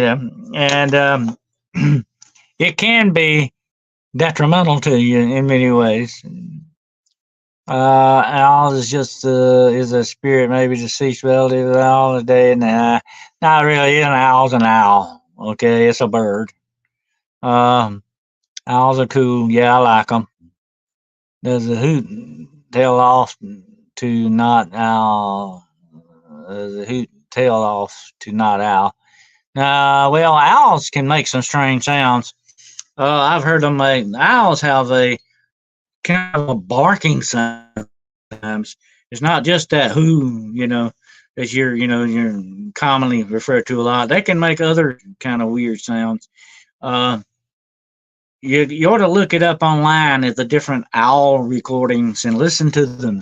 and it can be detrimental to you in many ways. Owl is just is a spirit, maybe deceased relative of the owl of the day. Nah, not really. An owl's an owl. Okay, it's a bird. Owls are cool. Yeah, I like them. Does a hoot tail off to not owl? Does a hoot tail off to not owl? Well, owls can make some strange sounds. I've heard them make. Owls have a kind of a barking sound. It's not just that who, that you're commonly referred to a lot. They can make other kind of weird sounds. You ought to look it up online at the different owl recordings and listen to them.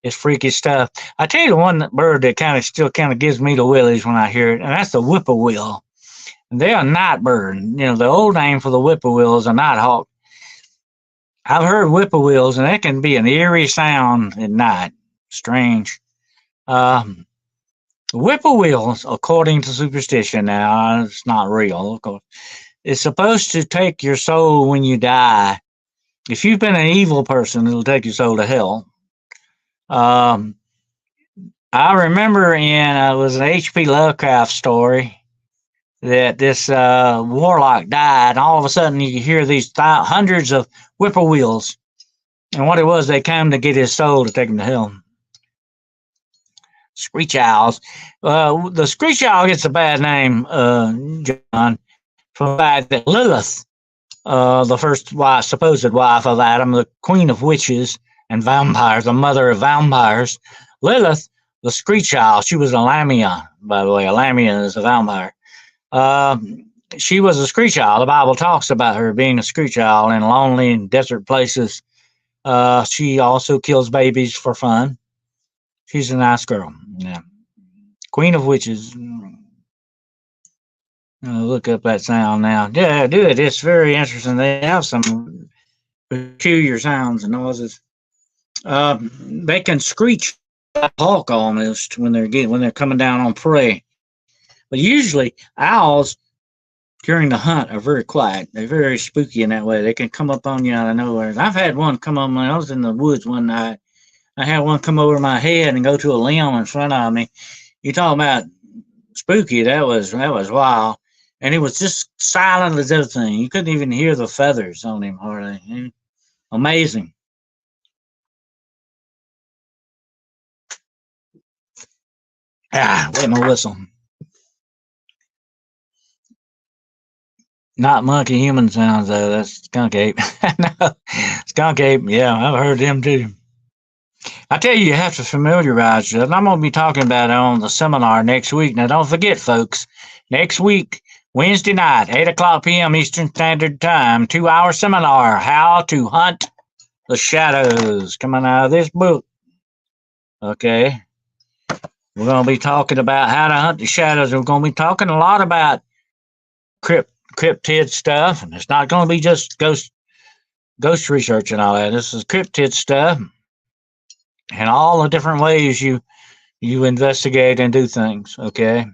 It's freaky stuff. I tell you the one bird that still gives me the willies when I hear it, and that's the whippoorwill. They're a night bird. The old name for the whippoorwill is a nighthawk. I've heard whippoorwills, and that can be an eerie sound at night. Strange. Whippoorwills, according to superstition, now it's not real, of course. It's supposed to take your soul when you die. If you've been an evil person, it'll take your soul to hell. I remember it was an H.P. Lovecraft story that this warlock died, and all of a sudden you hear these hundreds of whippoorwills. And what it was, they came to get his soul to take him to hell. Screech owls. The screech owl gets a bad name, John, from the fact that Lilith, the first supposed wife of Adam, the queen of witches and vampires, the mother of vampires, Lilith the Screech Owl. She was a Lamia, by the way. A Lamia is a vampire. Uh, she was a Screech Owl. The Bible talks about her being a Screech Owl in lonely and desert places. She also kills babies for fun. She's a nice girl. Yeah. Queen of Witches. Look up that sound now. Yeah, do it. It's very interesting. They have some peculiar sounds and noises. They can screech like a hawk almost when they're coming down on prey. But usually owls during the hunt are very quiet. They're very spooky in that way. They can come up on you out of nowhere. I've had one come on when I was in the woods one night. I had one come over my head and go to a limb in front of me. You talking about spooky? That was wild. And it was just silent as everything. You couldn't even hear the feathers on him hardly. Amazing. Wait, my whistle. Not monkey human sounds though. That's skunk ape. No, skunk ape. Yeah, I've heard them too. I tell you, you have to familiarize yourself. I'm going to be talking about it on the seminar next week. Now, don't forget, folks, next week, Wednesday night, 8 o'clock p.m. Eastern Standard Time, 2-hour seminar, How to Hunt the Shadows, coming out of this book. Okay. We're going to be talking about how to hunt the shadows. We're going to be talking a lot about cryptid stuff, and it's not going to be just ghost research and all that. This is cryptid stuff and all the different ways you investigate and do things. Okay.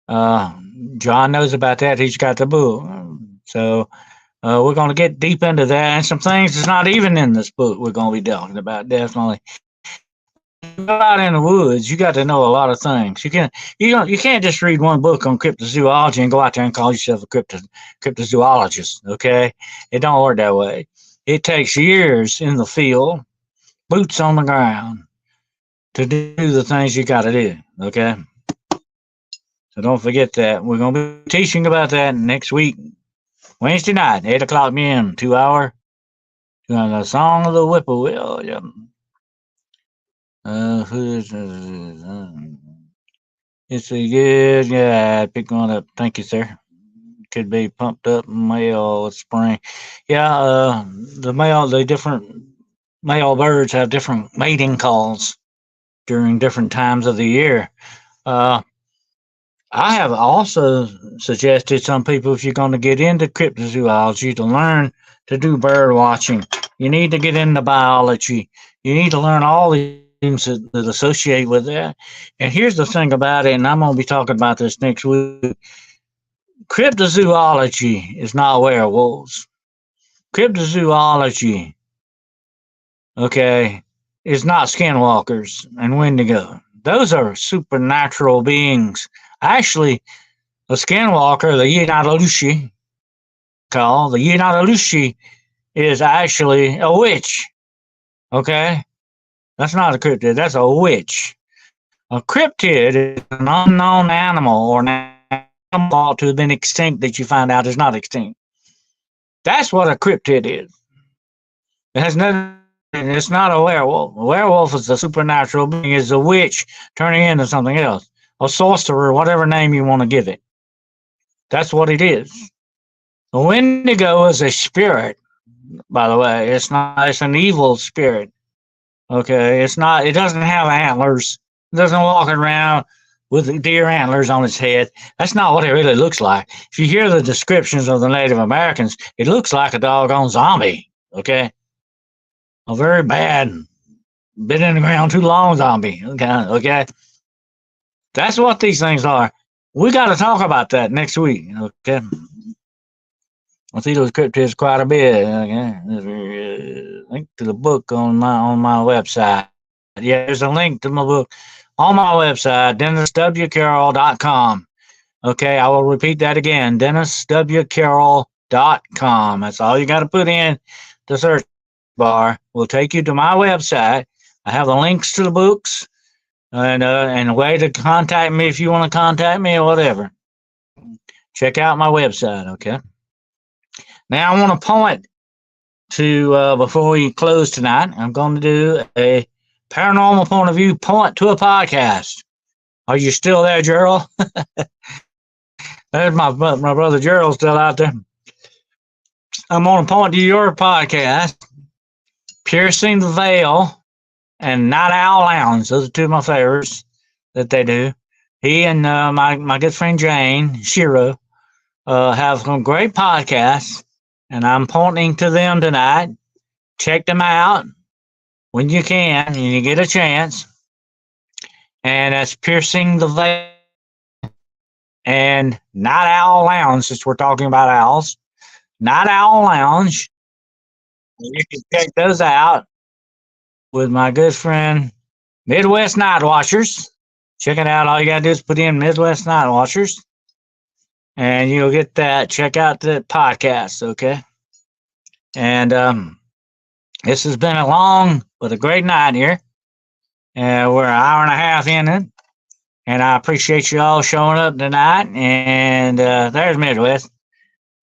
John knows about that. He's got the book. So we're going to get deep into that and some things that's not even in this book we're going to be talking about, definitely. Go out in the woods, you got to know a lot of things. You can't just read one book on cryptozoology and go out there and call yourself a cryptozoologist. Okay, it don't work that way. It takes years in the field, boots on the ground, to do the things you got to do. Okay, so don't forget that. We're going to be teaching about that next week, Wednesday night, 8 o'clock p.m. 2-hour. The Song of the Whippoorwill. Yeah. It's a good guy. Pick one up. Thank you, sir. Could be pumped up male with spring. Yeah, the different male birds have different mating calls during different times of the year. I have also suggested some people, if you're going to get into cryptozoology, to learn to do bird watching. You need to get into biology. You need to learn all these things that associate with that. And here's the thing about it, and I'm going to be talking about this next week. Cryptozoology is not werewolves. Cryptozoology, okay, is not skinwalkers and Wendigo. Those are supernatural beings. Actually, a skinwalker, the Yinatalushi, the Yinatalushi is actually a witch. Okay? That's not a cryptid, that's a witch. A cryptid is an unknown animal or an animal thought to have been extinct that you find out is not extinct. That's what a cryptid is. It has nothing. It's not a werewolf. A werewolf is a supernatural being, is a witch turning into something else. A sorcerer, whatever name you want to give it. That's what it is. A Wendigo is a spirit, by the way. It's an evil spirit. Okay, it doesn't have antlers. It doesn't walk around with deer antlers on its head. That's not what it really looks like. If you hear the descriptions of the Native Americans, it looks like a doggone zombie. Okay, a very bad, been in the ground too long zombie. Okay, that's what these things are. We got to talk about that next week. Okay, I see those cryptids quite a bit. Okay, link to the book on my website. Yeah, there's a link to my book on my website, DennisWCarroll.com. Okay, I will repeat that again, DennisWCarroll.com. That's all you got to put in the search bar. Will take you to my website. I have the links to the books and a way to contact me if you want to contact me or whatever. Check out my website, okay? Now I want to point to, before we close tonight, I'm going to do a Paranormal Point of View Point to a Podcast. Are you still there, Gerald? There's my brother Gerald still out there. I'm on a point to your podcast, Piercing the Veil and Night Owl Lounge. Those are two of my favorites that they do. He and my good friend Jane Shiro have some great podcasts, and I'm pointing to them tonight. Check them out when you can and you get a chance. And that's Piercing the Veil and Night Owl Lounge, since we're talking about owls. Night Owl Lounge. You can check those out with my good friend Midwest Night Watchers. Check it out. All you got to do is put in Midwest Night Watchers, and you'll get that. Check out the podcast, okay? And this has been a long but a great night here. We're an hour and a half in it, and I appreciate you all showing up tonight. And there's Midwest.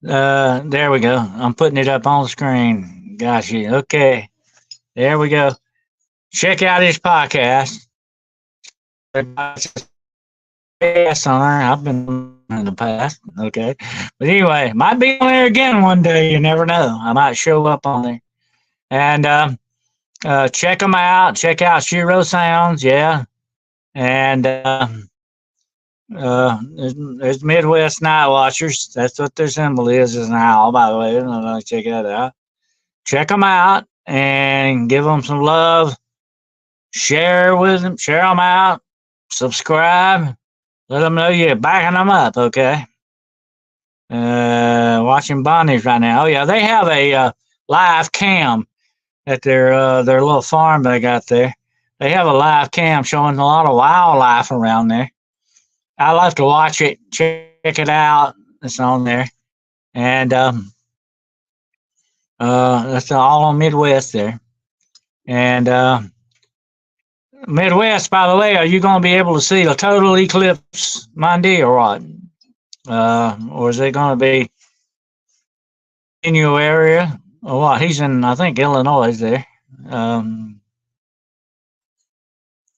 There we go. I'm putting it up on the screen. Gosh, okay. There we go. Check out his podcast. Yes, on there. I've been in the past. Okay. But anyway, might be on there again one day. You never know. I might show up on there. And check them out. Check out Shiro Sounds. Yeah. And there's Midwest Night Watchers. That's what their symbol is an owl, by the way. Check that out. Check them out and give them some love. Share with them. Share them out. Subscribe. Let them know you're backing them up, okay? Watching Bonnie's right now. Oh, yeah, they have a live cam at their little farm they got there. They have a live cam showing a lot of wildlife around there. I love to watch it, check it out. It's on there. And that's all on Midwest there. And Midwest, by the way, are you going to be able to see a total eclipse Monday or what? Or is it going to be in your area or what? He's in, I think, Illinois there.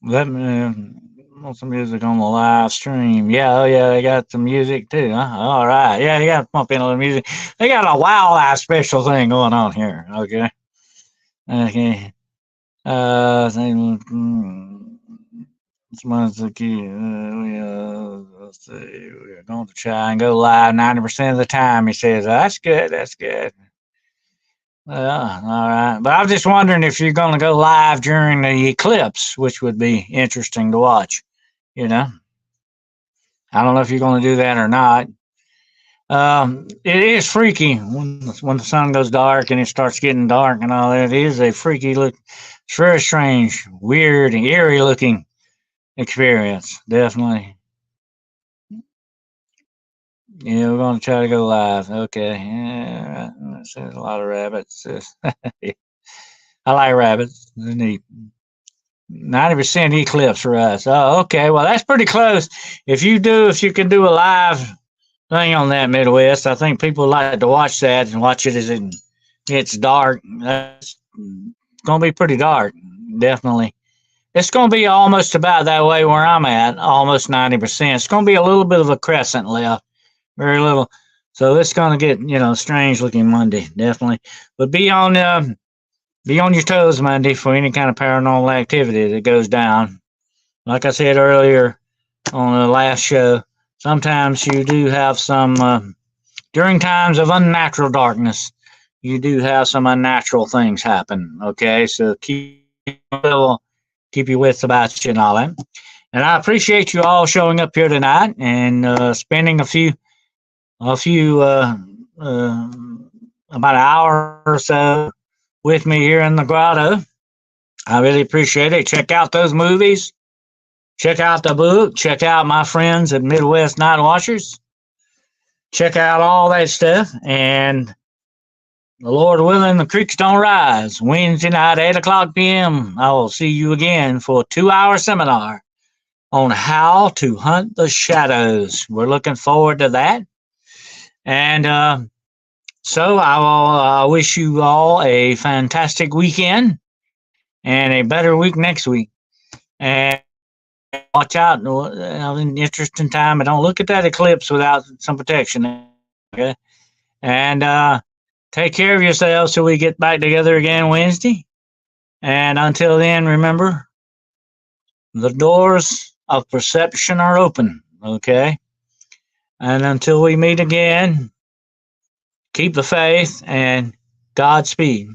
Let me want some music on the live stream. Yeah, oh yeah, they got some music too. Huh? All right. Yeah, you got to pump in a little music. They got a wildlife special thing going on here. Okay. Okay. Let's see. We're going to try and go live 90% of the time. He says, that's good. That's good. Well, all right. But I was just wondering if you're going to go live during the eclipse, which would be interesting to watch. You know, I don't know if you're going to do that or not. It is freaky when the sun goes dark and it starts getting dark and all that. It is a freaky look. It's very strange, weird, and eerie looking experience. Definitely. Yeah, we're going to try to go live. Okay. Yeah, there's a lot of rabbits. I like rabbits. They're neat. 90% eclipse for us. Oh, okay. Well, that's pretty close. If you can do a live thing on that Midwest, I think people like to watch that and watch it as it gets dark. It's going to be pretty dark, definitely. It's going to be almost about that way where I'm at, almost 90%. It's going to be a little bit of a crescent left, very little. So it's going to get, strange looking Monday, definitely. But be on your toes Monday for any kind of paranormal activity that goes down. Like I said earlier on the last show, sometimes you do have some, during times of unnatural darkness, you do have some unnatural things happen. Okay, so keep your wits about you and all that. And I appreciate you all showing up here tonight and spending about an hour or so with me here in the grotto. I really appreciate it. Check out those movies. Check out the book. Check out my friends at Midwest Night Watchers. Check out all that stuff. And the Lord willing, the creeks don't rise. Wednesday night, 8 o'clock p.m. I will see you again for a 2-hour seminar on how to hunt the shadows. We're looking forward to that. And so I will wish you all a fantastic weekend. and a better week next week. And watch out. In interesting time, and don't look at that eclipse without some protection. Okay? And take care of yourselves till we get back together again Wednesday. And until then, remember, the doors of perception are open. Okay? And until we meet again, keep the faith and Godspeed.